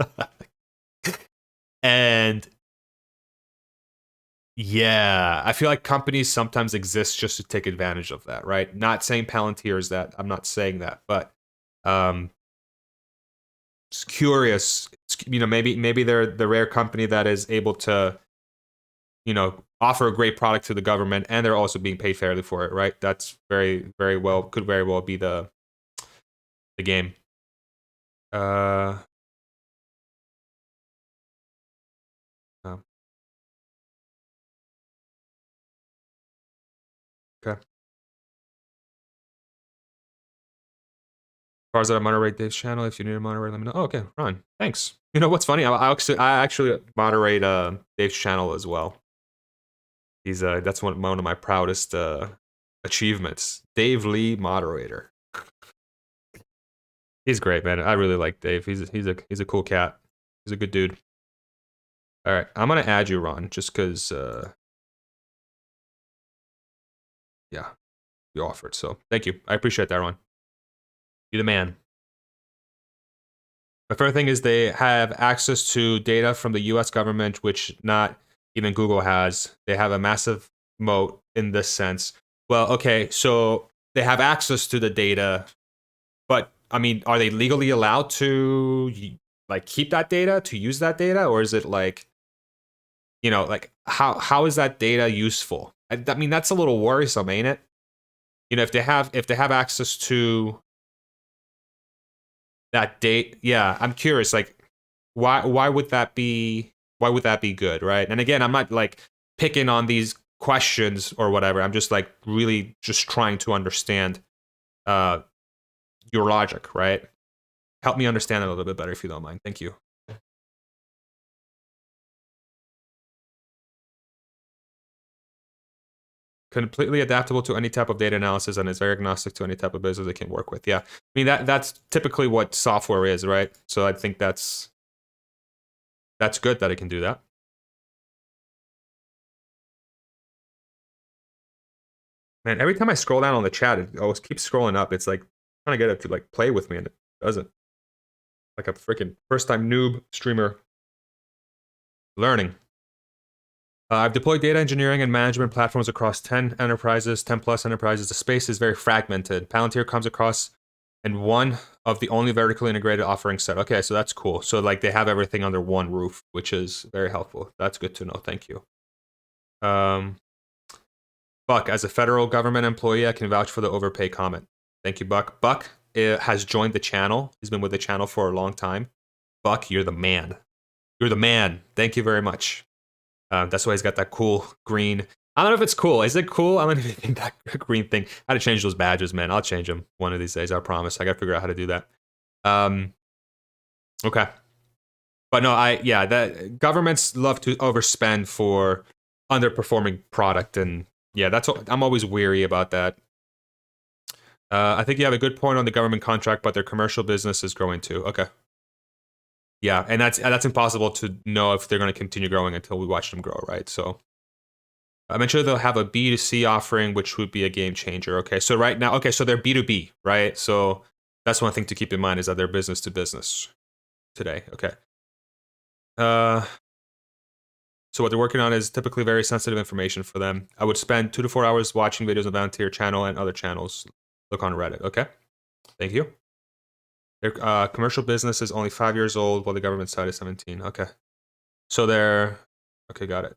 And yeah, I feel like companies sometimes exist just to take advantage of that, right? Not saying Palantir is that. I'm not saying that, but it's curious. Maybe they're the rare company that is able to, offer a great product to the government, and they're also being paid fairly for it, right? That's could very well be the game. Oh. Okay. As far as I moderate Dave's channel, if you need to moderate, let me know. Oh, okay, Ron, thanks. You know what's funny? I actually moderate Dave's channel as well. He's that's one of my proudest achievements. Dave Lee moderator. He's great, man. I really like Dave. He's a cool cat. He's a good dude. All right, I'm gonna add you, Ron, just because. Yeah, you offered. So thank you. I appreciate that, Ron. You're the man. My favorite thing is they have access to data from the US government, which not even Google has. They have a massive moat in this sense. Well, okay, so they have access to the data, but I mean, are they legally allowed to like keep that data, to use that data, or is it like, like how is that data useful? I mean, that's a little worrisome, ain't it? If they have access to that date, yeah, I'm curious, like why would that be good, right? And again, I'm not like picking on these questions or whatever. I'm just like really just trying to understand your logic, right? Help me understand it a little bit better if you don't mind. Thank you. Completely adaptable to any type of data analysis, and is very agnostic to any type of business it can work with. Yeah, I mean that's typically what software is, right? So I think that's good that it can do that. Man, every time I scroll down on the chat, it always keeps scrolling up. It's like trying to get it to like play with me, and it doesn't. Like a freaking first-time noob streamer learning. I've deployed data engineering and management platforms across 10 enterprises, 10 plus enterprises. The space is very fragmented. Palantir comes across and one of the only vertically integrated offering set. Okay, so that's cool. So like they have everything under one roof, which is very helpful. That's good to know. Thank you. Buck, as a federal government employee, I can vouch for the overpay comment. Thank you, Buck. Buck has joined the channel. He's been with the channel for a long time. Buck, you're the man. You're the man. Thank you very much. That's why he's got that cool green. I don't know if it's cool. Is it cool? I don't even think that green thing. I had to change those badges, man. I'll change them one of these days. I promise. I got to figure out how to do that. Okay. But no, that governments love to overspend for underperforming product, and yeah, that's what I'm always weary about that. I think you have a good point on the government contract, but their commercial business is growing too. Okay. Yeah, and that's impossible to know if they're going to continue growing until we watch them grow, right? So eventually they'll have a B2C offering, which would be a game changer. Okay, so right now, so they're B2B, right? So that's one thing to keep in mind is that they're business to business today. Okay. So what they're working on is typically very sensitive information for them. I would spend 2 to 4 hours watching videos on the Palantir channel and other channels. Look on Reddit. Okay, thank you. Their commercial business is only 5 years old, while the government side is 17. Okay, so they're okay. Got it.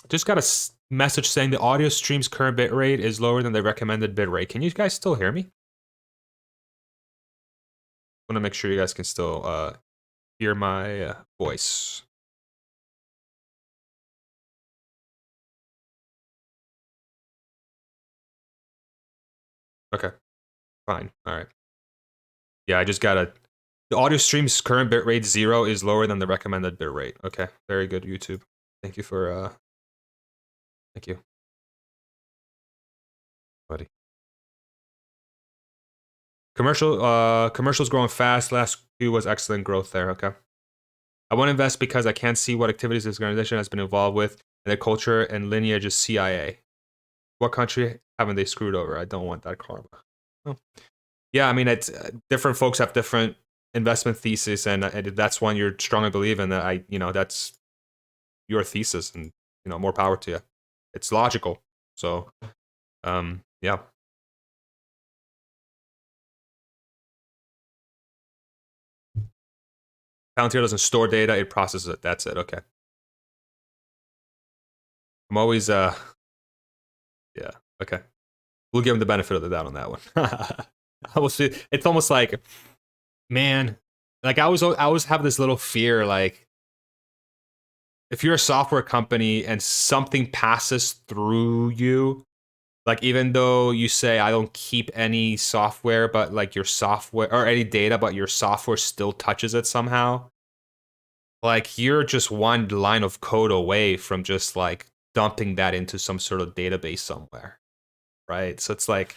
Just got a message saying the audio stream's current bitrate is lower than the recommended bitrate. Can you guys still hear me? I want to make sure you guys can still hear my voice. Okay, fine. All right. Yeah, I just got the audio stream's current bitrate 0 is lower than the recommended bitrate. Okay, very good, YouTube. Thank you for thank you, buddy. Commercials growing fast. Last Q was excellent growth there. Okay. I want to invest because I can't see what activities this organization has been involved with and their culture and lineage is CIA. What country haven't they screwed over? I don't want that karma. Oh. Yeah, I mean, it's different folks have different investment thesis, and that's one you're strongly believe in. That that's your thesis, and more power to you. It's logical. So, yeah. Palantir doesn't store data; it processes it. That's it. Okay. I'm always yeah. Okay. We'll give him the benefit of the doubt on that one. I will see. It's almost like, man, like I always have this little fear, like if you're a software company and something passes through you, like even though you say I don't keep any software, but like your software or any data, but your software still touches it somehow. Like you're just one line of code away from just like dumping that into some sort of database somewhere, right? So it's like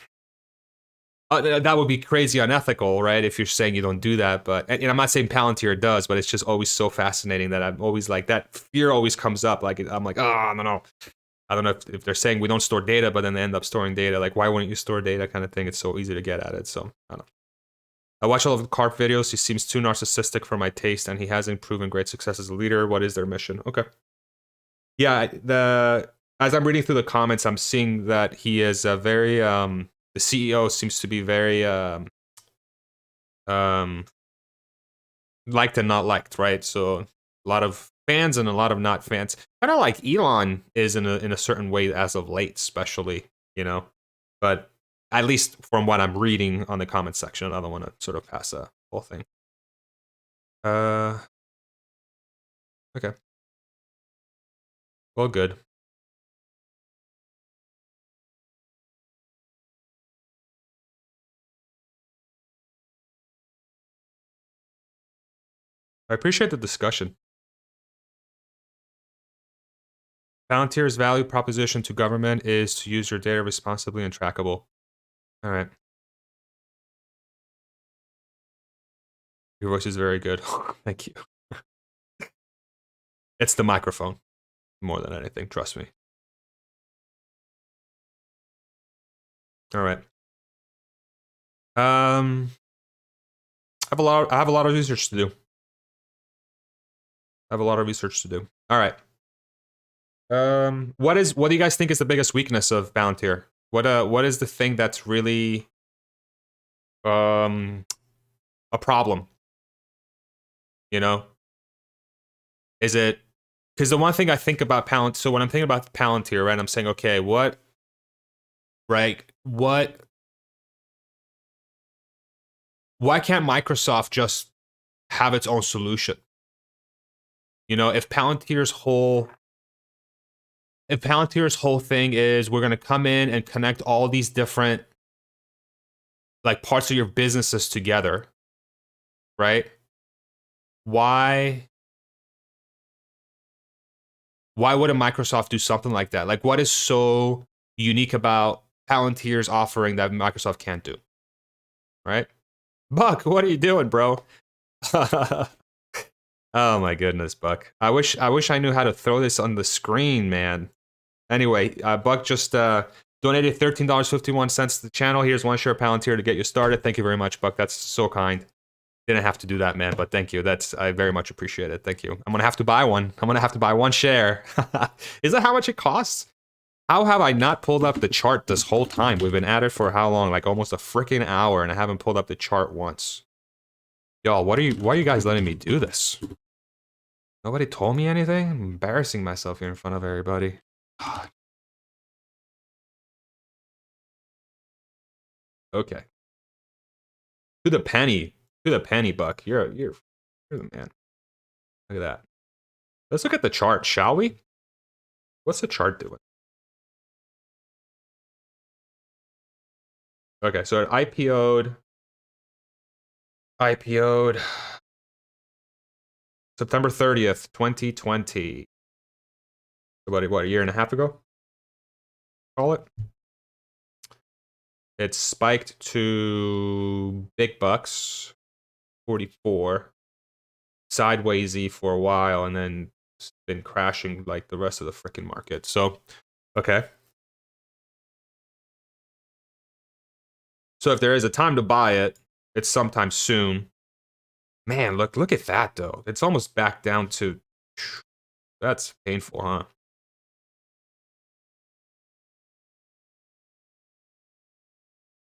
that would be crazy unethical, right? If you're saying you don't do that, but and I'm not saying Palantir does, but it's just always so fascinating that I'm always like that fear always comes up. Like I'm like, oh no. I don't know if they're saying we don't store data, but then they end up storing data. Like, why wouldn't you store data kind of thing? It's so easy to get at it. So, I don't know. I watch all of the Carp videos. He seems too narcissistic for my taste, and he hasn't proven great success as a leader. What is their mission? Okay. Yeah, as I'm reading through the comments, I'm seeing that he is a very, the CEO seems to be very, liked and not liked, right? So, a lot of fans and a lot of not fans. Kind of like Elon is in a certain way as of late, especially, But at least from what I'm reading on the comment section, I don't want to sort of pass a whole thing. Okay. Well, good. I appreciate the discussion. Palantir's value proposition to government is to use your data responsibly and trackable. All right. Your voice is very good. Thank you. It's the microphone more than anything. Trust me. All right. I have a lot of research to do. All right. What do you guys think is the biggest weakness of Palantir? What is the thing that's really a problem? Is it because the one thing I think about Palantir, so when I'm thinking about Palantir, right, I'm saying, okay, why can't Microsoft just have its own solution? If Palantir's whole thing is we're going to come in and connect all these different like parts of your businesses together, right? Why wouldn't Microsoft do something like that? Like, what is so unique about Palantir's offering that Microsoft can't do? Right? Buck, what are you doing, bro? Oh my goodness, Buck. I wish I knew how to throw this on the screen, man. Anyway, Buck just Donated $13.51 to the channel. Here's 1 share Palantir to get you started. Thank you very much, Buck. That's so kind. Didn't have to do that, man, but thank you. I very much appreciate it. Thank you. I'm gonna have to buy one. I'm gonna have to buy 1 share. Is that how much it costs? How have I not pulled up the chart this whole time? We've been at it for how long? Like almost a freaking hour, and I haven't pulled up the chart once. Y'all, why are you guys letting me do this? Nobody told me anything? I'm embarrassing myself here in front of everybody. Okay. To the penny, Buck. You're the man. Look at that. Let's look at the chart, shall we? What's the chart doing? Okay, so it IPO'd September 30th, 2020. About what, a year and a half ago? Call it. It spiked to big bucks, 44, sidewaysy for a while, and then it's been crashing like the rest of the freaking market. So, okay. So if there is a time to buy it, it's sometime soon. Man, look at that though. It's almost back down to. That's painful, huh?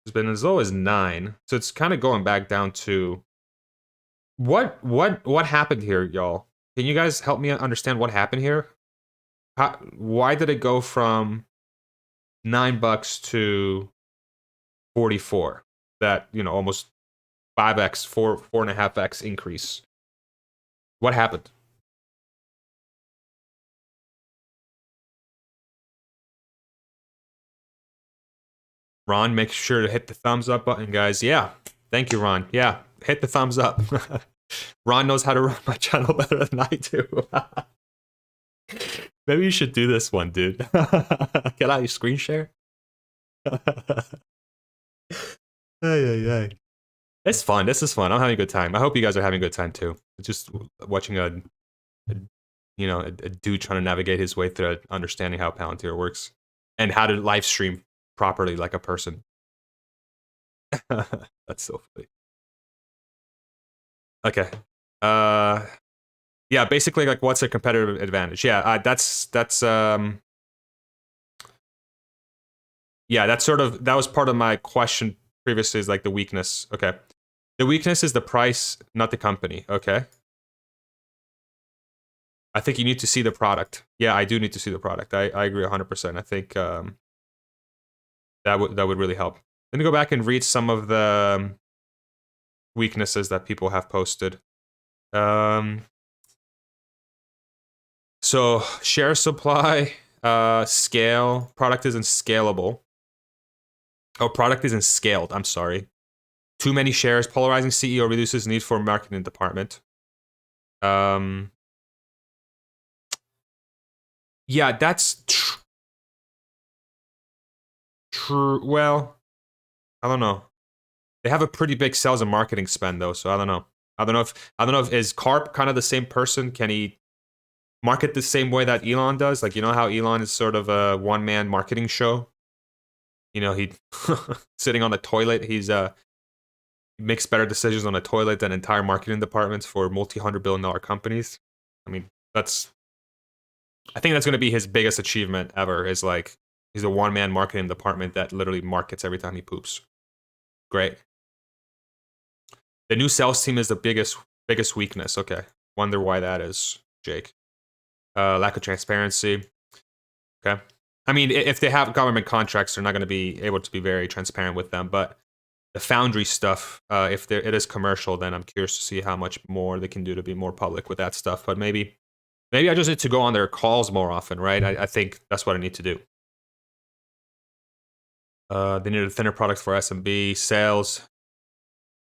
It's been as low as 9, so it's kind of going back down to. What happened here, y'all? Can you guys help me understand what happened here? Why did it go from $9 to 44? That, almost 5x, 4.5x increase. What happened? Ron, make sure to hit the thumbs up button, guys. Yeah, thank you, Ron. Yeah, hit the thumbs up. Ron knows how to run my channel better than I do. Maybe you should do this one, dude. Can I screen share? Hey. It's fun. This is fun. I'm having a good time. I hope you guys are having a good time too. Just watching a dude trying to navigate his way through understanding how Palantir works and how to live stream properly like a person. That's so funny. Okay. Yeah, basically, like, what's a competitive advantage? Yeah, that's yeah, that was part of my question previously, is like the weakness. Okay. The weakness is the price, not the company. Okay. I think you need to see the product. Yeah, I do need to see the product. I agree 100%. I think that would really help. Let me go back and read some of the weaknesses that people have posted. So share supply, scale, product isn't scalable. Oh, product isn't scaled. I'm sorry. Too many shares, polarizing CEO reduces need for marketing department. Yeah, that's true. Well, I don't know. They have a pretty big sales and marketing spend though, so I don't know. I don't know if is Karp kind of the same person? Can he market the same way that Elon does? Like, how Elon is sort of a one-man marketing show. He sitting on the toilet. He makes better decisions on a toilet than entire marketing departments for multi-$100 billion companies. I mean, I think that's going to be his biggest achievement ever. Is like he's a one-man marketing department that literally markets every time he poops. Great. The new sales team is the biggest weakness. Okay, wonder why that is, Jake. Lack of transparency. Okay. I mean, if they have government contracts, they're not going to be able to be very transparent with them. But the foundry stuff, if it is commercial, then I'm curious to see how much more they can do to be more public with that stuff. But maybe I just need to go on their calls more often, right? I think that's what I need to do. They need a thinner product for SMB sales.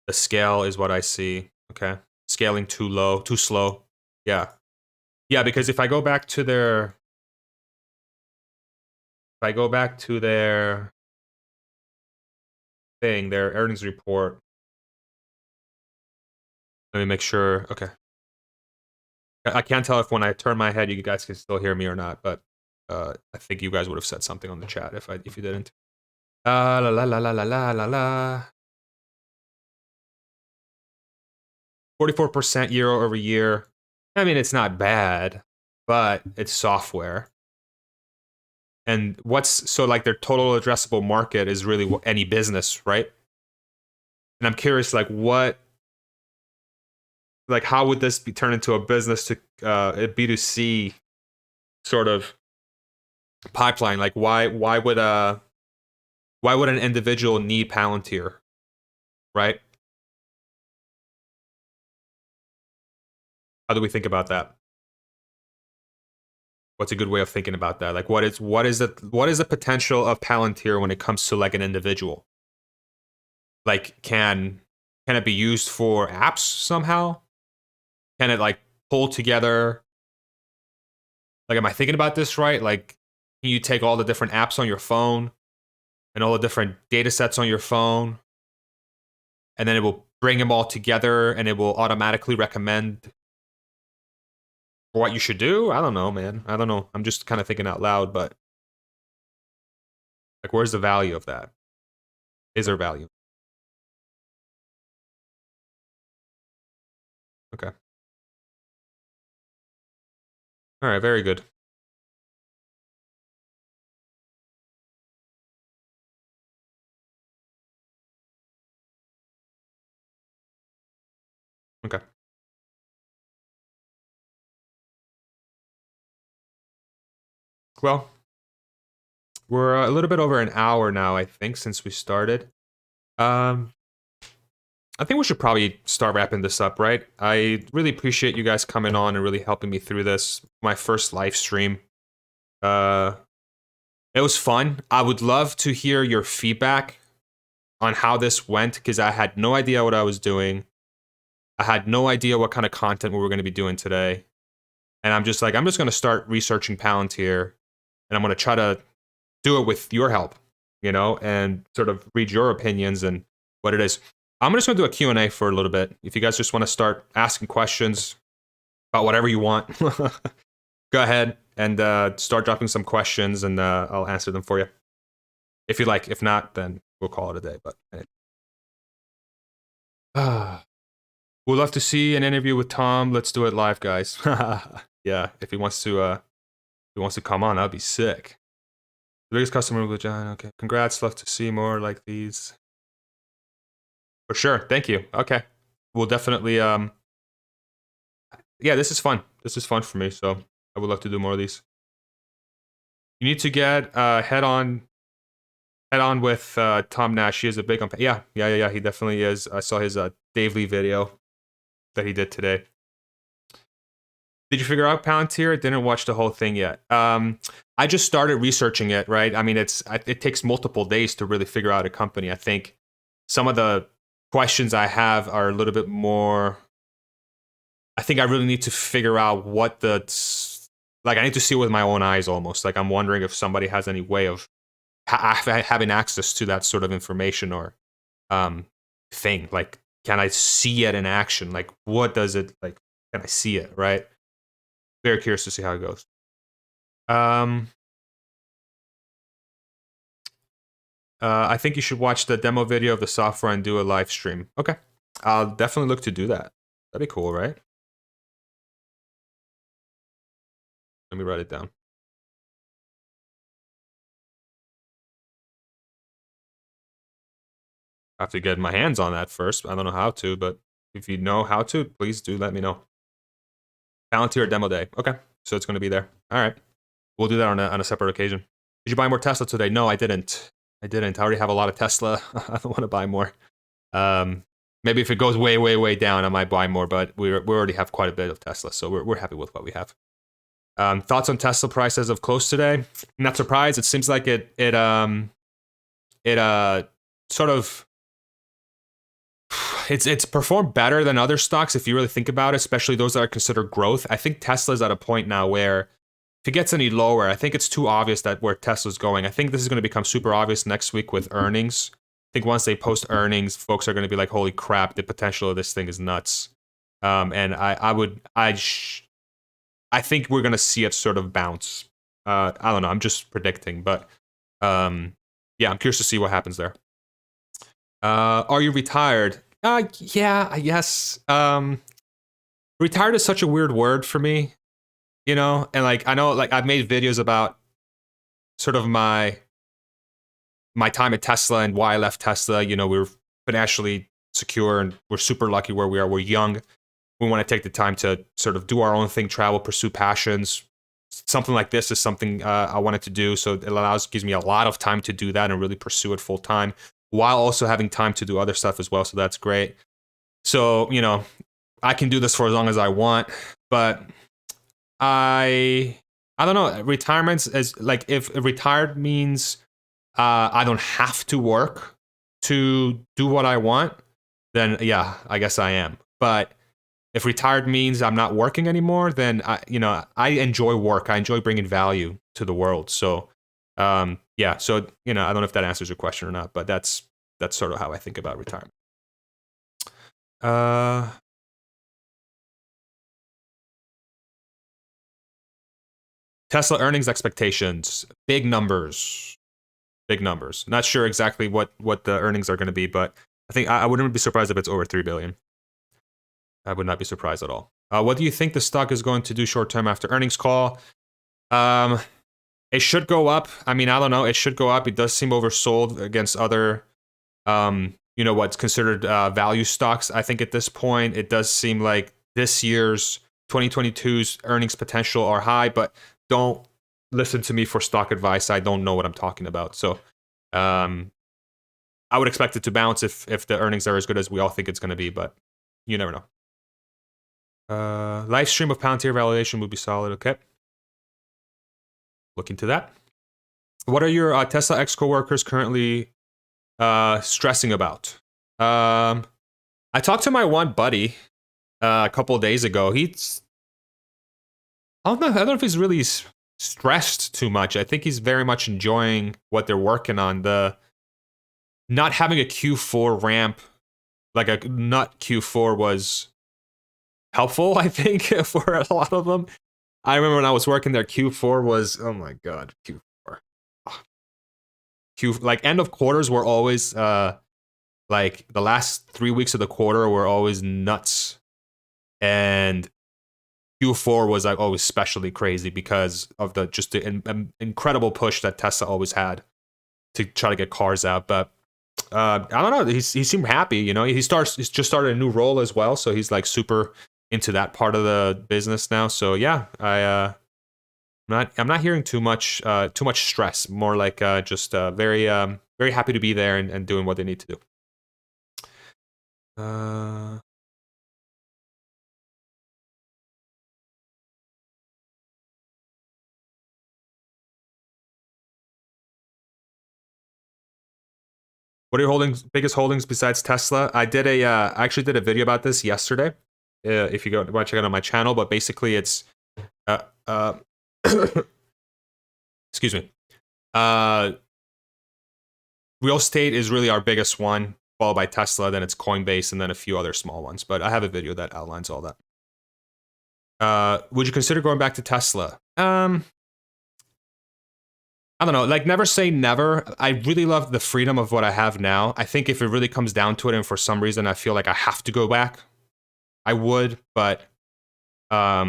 The scale is what I see. Okay, scaling too slow. Yeah, because if I go back to their thing, their earnings report. Let me make sure. Okay. I can't tell if when I turn my head, you guys can still hear me or not, but I think you guys would have said something on the chat if you didn't. La la la la la la la la. 44% year over year. I mean, it's not bad, but it's software. And so like their total addressable market is really any business, right? And I'm curious, like how would this be turned into a business to a B2C sort of pipeline? Like why would an individual need Palantir, right? How do we think about that? What's a good way of thinking about that? Like what is the potential of Palantir when it comes to like an individual? Like can it be used for apps somehow? Can it like pull together? Like, am I thinking about this right? Like, can you take all the different apps on your phone and all the different data sets on your phone, and then it will bring them all together and it will automatically recommend what you should do? I don't know, man. I don't know. I'm just kind of thinking out loud, but like, where's the value of that? Is there value? Okay. All right, very good. Okay. Well, we're a little bit over an hour now, I think, since we started. I think we should probably start wrapping this up, right? I really appreciate you guys coming on and really helping me through this. My first live stream. It was fun. I would love to hear your feedback on how this went, because I had no idea what I was doing. I had no idea what kind of content we were going to be doing today. And I'm just going to start researching Palantir, and I'm going to try to do it with your help, and sort of read your opinions and what it is. I'm just going to do a Q&A for a little bit. If you guys just want to start asking questions about whatever you want, go ahead and start dropping some questions, and I'll answer them for you. If you like. If not, then we'll call it a day. But we'd love to see an interview with Tom. Let's do it live, guys. Yeah, if he wants to come on, that'd be sick. The biggest customer with John. Okay, congrats. Love to see more like these. For sure. Thank you. Okay, we'll definitely. Yeah, this is fun. This is fun for me. So I would love to do more of these. You need to get head on with Tom Nash. He is a big yeah. He definitely is. I saw his Dave Lee video that he did today. Did you figure out Palantir? I didn't watch the whole thing yet. I just started researching it, right? I mean, it takes multiple days to really figure out a company. I think some of the questions I have are a little bit more. I think I really need to figure out what I need to see it with my own eyes almost. Like, I'm wondering if somebody has any way of having access to that sort of information or thing. Like, can I see it in action? Like, what does it, like, can I see it, right? Very curious to see how it goes. I think you should watch the demo video of the software and do a live stream. Okay. I'll definitely look to do that. That'd be cool, right? Let me write it down. I have to get my hands on that first. I don't know how to, but if you know how to, please do let me know. Palantir demo day. Okay. So it's going to be there. All right. We'll do that on a separate occasion. Did you buy more Tesla today? No, I didn't. I already have a lot of Tesla. I don't want to buy more. Maybe if it goes way, way, way down, I might buy more, but we already have quite a bit of Tesla, so we're happy with what we have. Thoughts on Tesla price as of close today? Not surprised. It seems like it sort of it's performed better than other stocks if you really think about it, especially those that are considered growth. I think Tesla's at a point now where if it gets any lower, I think it's too obvious that where Tesla's going. I think this is going to become super obvious next week with earnings. I think once they post earnings, folks are going to be like, "Holy crap! The potential of this thing is nuts." And I think we're going to see it sort of bounce I don't know. I'm just predicting, but yeah, I'm curious to see what happens there. Are you retired? Yeah, I guess. Retired is such a weird word for me, and like I know, like I've made videos about sort of my time at Tesla and why I left Tesla. We were financially secure and we're super lucky where we are. We're young. We want to take the time to sort of do our own thing, travel, pursue passions. Something like this is something I wanted to do. So it gives me a lot of time to do that and really pursue it full time while also having time to do other stuff as well. So that's great. So, I can do this for as long as I want, but I don't know. Retirement is like, if retired means I don't have to work to do what I want, then yeah, I guess I am. But if retired means I'm not working anymore, then I enjoy work. I enjoy bringing value to the world. So, yeah. So I don't know if that answers your question or not, but that's sort of how I think about retirement. Tesla earnings expectations, big numbers. Not sure exactly what the earnings are going to be, but I think I wouldn't be surprised if it's over 3 billion. I would not be surprised at all. What do you think the stock is going to do short term after earnings call? It should go up. I mean, I don't know. It should go up. It does seem oversold against other, what's considered value stocks. I think at this point, it does seem like this year's 2022's earnings potential are high, but don't listen to me for stock advice. I don't know what I'm talking about. So I would expect it to bounce if the earnings are as good as we all think it's going to be, but you never know. Live stream of Palantir validation would be solid. Okay. Look into that. What are your Tesla X coworkers currently stressing about? I talked to my one buddy a couple of days ago. I don't know if he's really stressed too much. I think he's very much enjoying what they're working on. The not having a Q4 ramp, like a nut Q4, was helpful, I think, for a lot of them. I remember when I was working there, Q4 was, oh my God, Q4. Like end of quarters were always, like the last 3 weeks of the quarter were always nuts. And Q4 was like always especially crazy because of the incredible push that Tesla always had to try to get cars out. But I don't know. He seemed happy. He's just started a new role as well, so he's like super into that part of the business now. So yeah, I'm not hearing too much stress. More like just very very happy to be there and doing what they need to do. What are your biggest holdings besides Tesla? I actually did a video about this yesterday. If you want to check it out on my channel, but basically it's, excuse me. Real estate is really our biggest one, followed by Tesla. Then it's Coinbase, and then a few other small ones. But I have a video that outlines all that. Would you consider going back to Tesla? I don't know, like never say never. I really love the freedom of what I have now. I think if it really comes down to it and for some reason I feel like I have to go back, I would, but I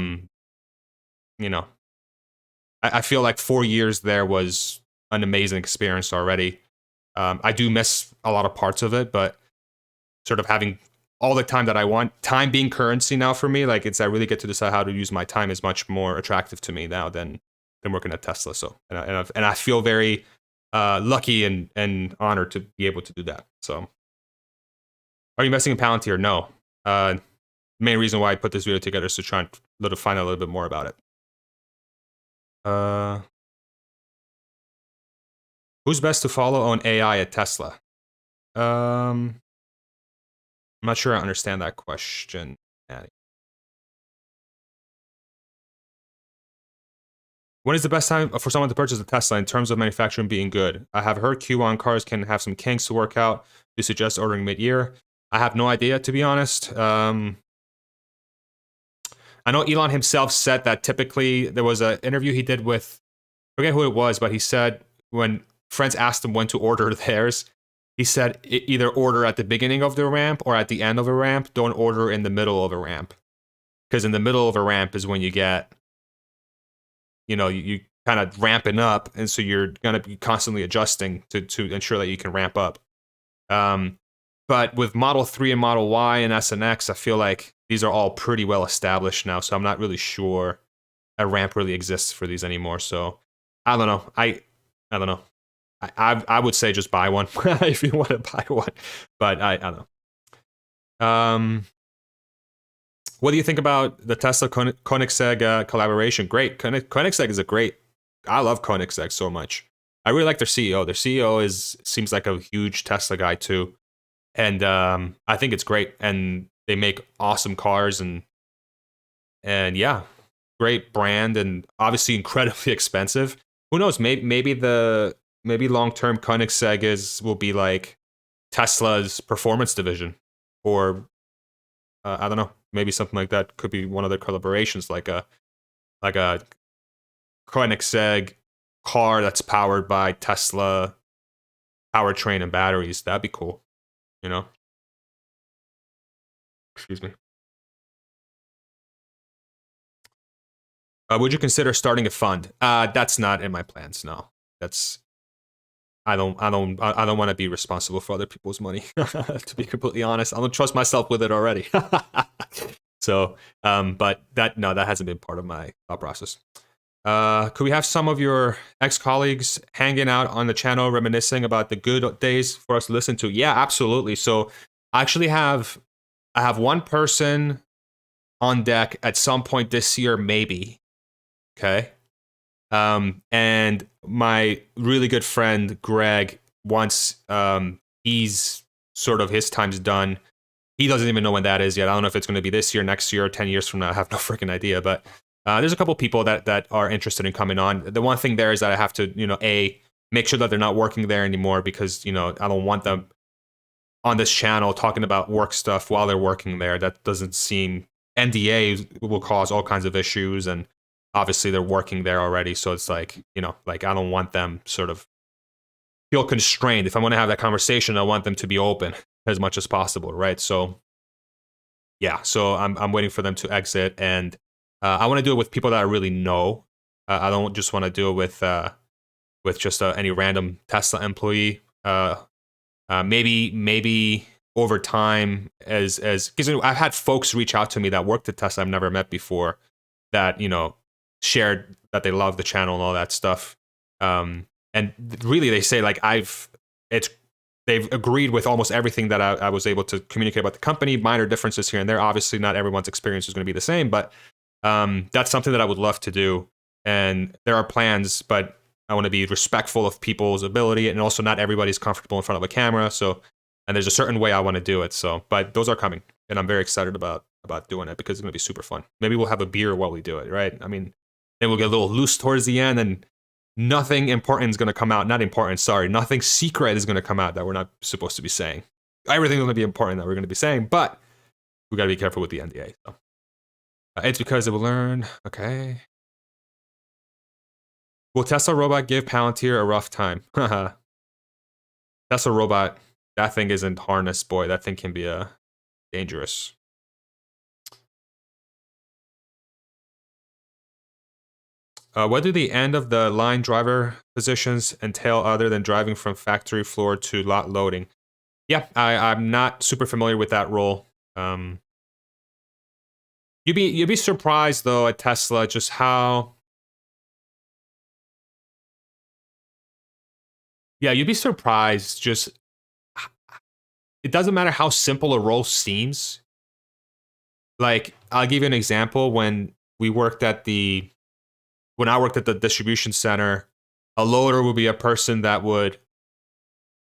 feel like 4 years there was an amazing experience already. I do miss a lot of parts of it, but sort of having all the time that I want, time being currency now for me, like I really get to decide how to use my time, is much more attractive to me now than working at Tesla. So, and I feel very lucky and honored to be able to do that. So, are you investing in Palantir? No. Main reason why I put this video together is to try and find out a little bit more about it. Who's best to follow on AI at Tesla? I'm not sure I understand that question, Maddie. When is the best time for someone to purchase a Tesla in terms of manufacturing being good? I have heard Q1 cars can have some kinks to work out. Do you suggest ordering mid-year? I have no idea, to be honest. I know Elon himself said that typically there was an interview he did with forget who it was, but he said when friends asked him when to order theirs, he said either order at the beginning of the ramp or at the end of a ramp. Don't order in the middle of a ramp, because in the middle of a ramp is when you get, you kind of ramping up, and so you're gonna be constantly adjusting to ensure that you can ramp up. But with Model 3 and Model Y and S and X, I feel like these are all pretty well established now, so I'm not really sure a ramp really exists for these anymore. So I don't know. I don't know. I would say just buy one if you want to buy one, but I don't know. What do you think about the Tesla Koenigsegg collaboration? Great. Koenigsegg is a great. I love Koenigsegg so much. I really like their CEO. Their CEO seems like a huge Tesla guy too, and I think it's great. And they make awesome cars, and yeah, great brand, and obviously incredibly expensive. Who knows? Maybe long term Koenigsegg will be like Tesla's performance division, or I don't know. Maybe something like that could be one of their collaborations, like a Koenigsegg car that's powered by Tesla powertrain and batteries. That'd be cool, Excuse me. Would you consider starting a fund? That's not in my plans. No, I don't want to be responsible for other people's money. To be completely honest, I don't trust myself with it already. So, but that hasn't been part of my thought process. Could we have some of your ex-colleagues hanging out on the channel, reminiscing about the good days for us to listen to? Yeah, absolutely. So I actually I have one person on deck at some point this year, maybe. Okay. And my really good friend, Greg, once he's sort of his time's done, he doesn't even know when that is yet. I don't know if it's going to be this year, next year, or 10 years from now. I have no freaking idea. But there's a couple people that are interested in coming on. The one thing there is that I have to, make sure that they're not working there anymore, because, I don't want them on this channel talking about work stuff while they're working there. That doesn't seem, NDA will cause all kinds of issues, and obviously they're working there already. So it's like, I don't want them sort of feel constrained. If I want to have that conversation, I want them to be open as much as possible, right? So yeah, so I'm waiting for them to exit, and I want to do it with people that I really know. I don't just want to do it with just any random Tesla employee. Maybe over time, as because I've had folks reach out to me that worked at Tesla I've never met before, that shared that they love the channel and all that stuff. And really, they say like they've agreed with almost everything that I was able to communicate about the company. Minor differences here and there. Obviously, not everyone's experience is going to be the same, but that's something that I would love to do. And there are plans, but I want to be respectful of people's ability, and also not everybody's comfortable in front of a camera. So, and there's a certain way I want to do it. So, but those are coming, and I'm very excited about doing it, because it's going to be super fun. Maybe we'll have a beer while we do it, right? I mean, then we'll get a little loose towards the end, and nothing important is going to come out. Not important, sorry. Nothing secret is going to come out that we're not supposed to be saying. Everything's going to be important that we're going to be saying, but we got to be careful with the NDA. So. It's because it will learn. Okay. Will Tesla Robot give Palantir a rough time? Tesla Robot, that thing isn't harnessed, boy. That thing can be dangerous. What do the end of the line driver positions entail other than driving from factory floor to lot loading? Yeah, I'm not super familiar with that role. You'd be surprised though at Tesla just how. Yeah, you'd be surprised just. It doesn't matter how simple a role seems. Like, I'll give you an example. When I worked at the distribution center, a loader would be a person that would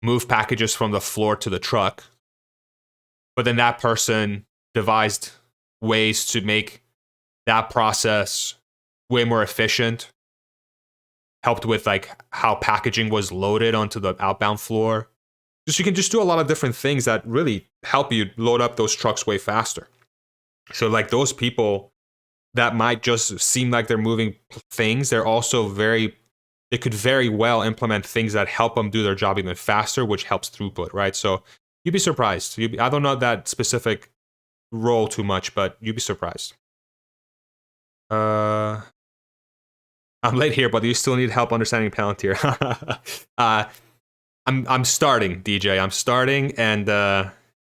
move packages from the floor to the truck. But then that person devised ways to make that process way more efficient, helped with like how packaging was loaded onto the outbound floor. You can just do a lot of different things that really help you load up those trucks way faster. So like those people that might just seem like they're moving things, they're also very it could very well implement things that help them do their job even faster, which helps throughput, right? So you'd be surprised. I don't know that specific role too much, but you'd be surprised. I'm late here, but you still need help understanding Palantir. I'm starting, DJ. I'm starting, and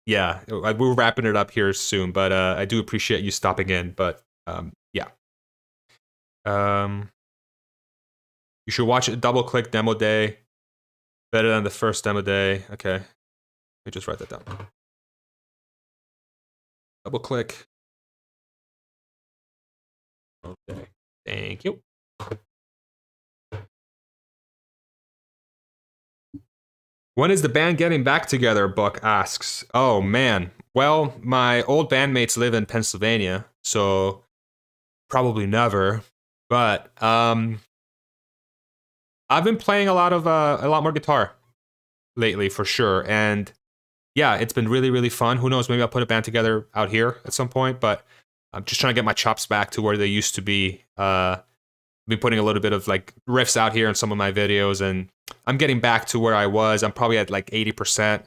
yeah, we're wrapping it up here soon. But I do appreciate you stopping in. But yeah, you should watch it. Double click demo day. Better than the first demo day. Okay, let me just write that down. Double click. Okay, thank you. When is the band getting back together? Buck asks. Oh man. Well, my old bandmates live in Pennsylvania, so probably never. But I've been playing a lot more guitar lately for sure, and yeah, it's been really really fun. Who knows? Maybe I'll put a band together out here at some point. But I'm just trying to get my chops back to where they used to be. I've been putting a little bit of like riffs out here in some of my videos, and I'm getting back to where I was. I'm probably at like 80%,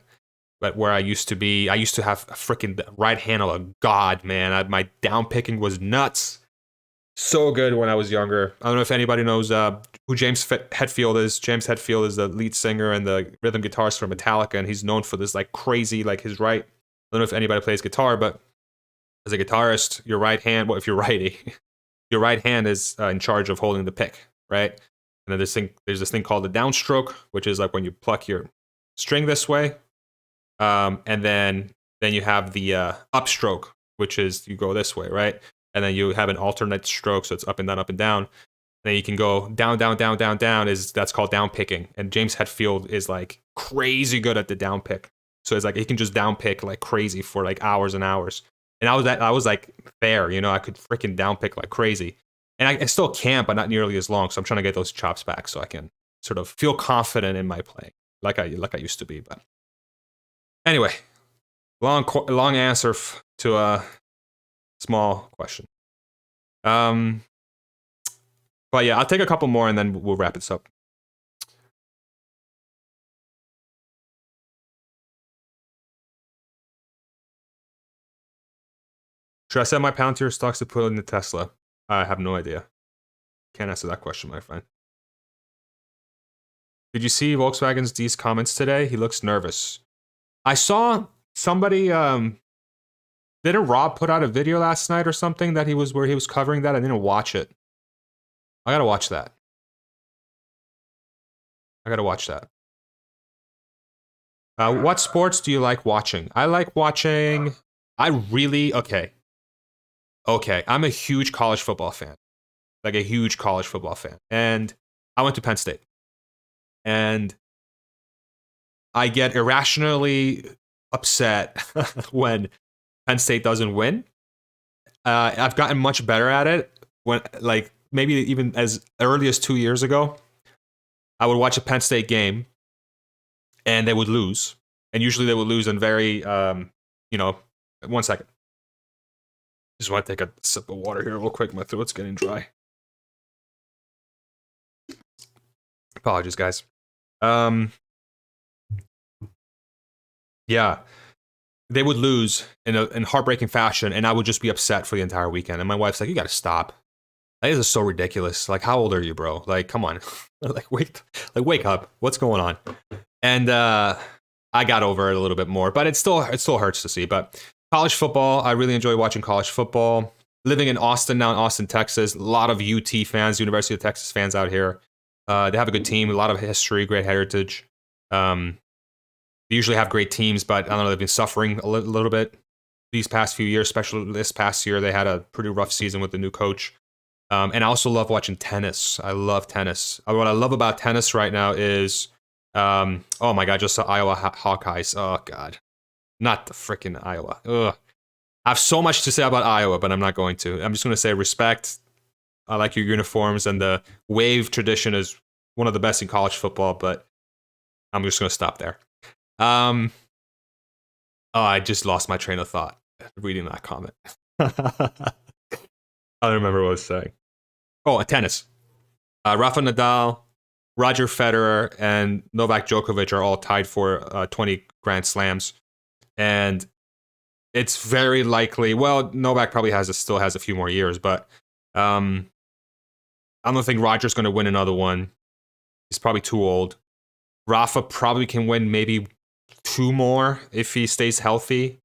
but where I used to be. I used to have a freaking right hand of a god, man. My down picking was nuts. So good when I was younger. I don't know if anybody knows who James Hetfield is. James Hetfield is the lead singer and the rhythm guitarist for Metallica, and he's known for this like crazy, like his right. I don't know if anybody plays guitar, but as a guitarist, your right hand, well, if you're righty, your right hand is in charge of holding the pick, right? And then there's this thing called the downstroke, which is like when you pluck your string this way, and then you have the upstroke, which is you go this way, right? And then you have an alternate stroke, so it's up and down, up and down. And then you can go down, down, down, down, down. That's called down picking. And James Hetfield is like crazy good at the down pick. So it's like he can just down pick like crazy for like hours and hours. And I was like there, you know, I could freaking down pick like crazy. And I still can, but not nearly as long. So I'm trying to get those chops back so I can sort of feel confident in my playing, like I used to be. But anyway, long answer to a small question. But yeah, I'll take a couple more and then we'll wrap this up. Should I sell my Palantir stocks to put in the Tesla? I have no idea. Can't answer that question, my friend. Did you see Volkswagen's D's comments today? He looks nervous. I saw somebody, didn't Rob put out a video last night or something that where he was covering that? I didn't watch it. I gotta watch that. What sports do you like watching? I like watching, okay. I'm a huge college football fan. Like a huge college football fan. And I went to Penn State. And I get irrationally upset when Penn State doesn't win. I've gotten much better at it. When, like, maybe even as early as 2 years ago, I would watch a Penn State game and they would lose. And usually they would lose in very, 1 second. Just want to take a sip of water here real quick. My throat's getting dry. Apologies, guys. Yeah, they would lose in heartbreaking fashion, and I would just be upset for the entire weekend. And my wife's like, "You got to stop. Like, this is so ridiculous. Like, how old are you, bro? Like, come on. wake up. What's going on?" And I got over it a little bit more, but it still hurts to see. But college football, I really enjoy watching college football. Living in Austin now, in Austin, Texas, a lot of UT fans, University of Texas fans out here. They have a good team, a lot of history, great heritage. They usually have great teams, but I don't know, they've been suffering a little bit these past few years, especially this past year. They had a pretty rough season with the new coach. And I also love watching tennis. I love tennis. What I love about tennis right now is, oh my God, just the Iowa Hawkeyes. Oh God, not the freaking Iowa. Ugh. I have so much to say about Iowa, but I'm not going to. I'm just going to say respect. I like your uniforms, and the wave tradition is one of the best in college football, but I'm just going to stop there. Oh, I just lost my train of thought reading that comment. I don't remember what I was saying. Oh, tennis. Rafa Nadal, Roger Federer and Novak Djokovic are all tied for 20 Grand Slams. And it's very likely, well, Novak probably still has a few more years, but I don't think Roger's going to win another one. He's probably too old. Rafa probably can win maybe 2 more if he stays healthy.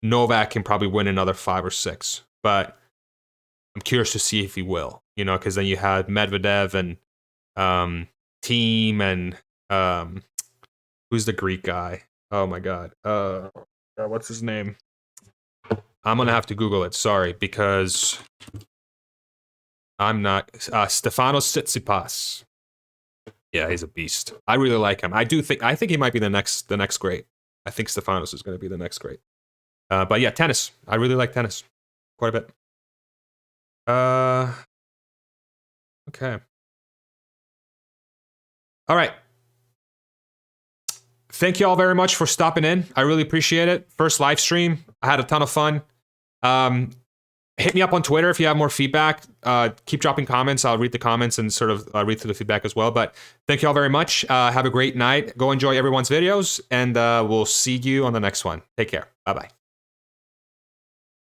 Novak can probably win another 5 or 6, but I'm curious to see if he will, because then you had Medvedev and Team and who's the Greek guy? Oh my God. What's his name? I'm going to have to Google it. Sorry, because I'm not. Stefanos Tsitsipas. Yeah, he's a beast. I really like him. I think he might be the next great. I think Stefanos is going to be the next great. But yeah, tennis. I really like tennis quite a bit. Okay. All right. Thank you all very much for stopping in. I really appreciate it. First live stream. I had a ton of fun. Hit me up on Twitter if you have more feedback. Keep dropping comments. I'll read the comments and sort of read through the feedback as well. But thank you all very much. Have a great night. Go enjoy everyone's videos, and we'll see you on the next one. Take care. Bye-bye.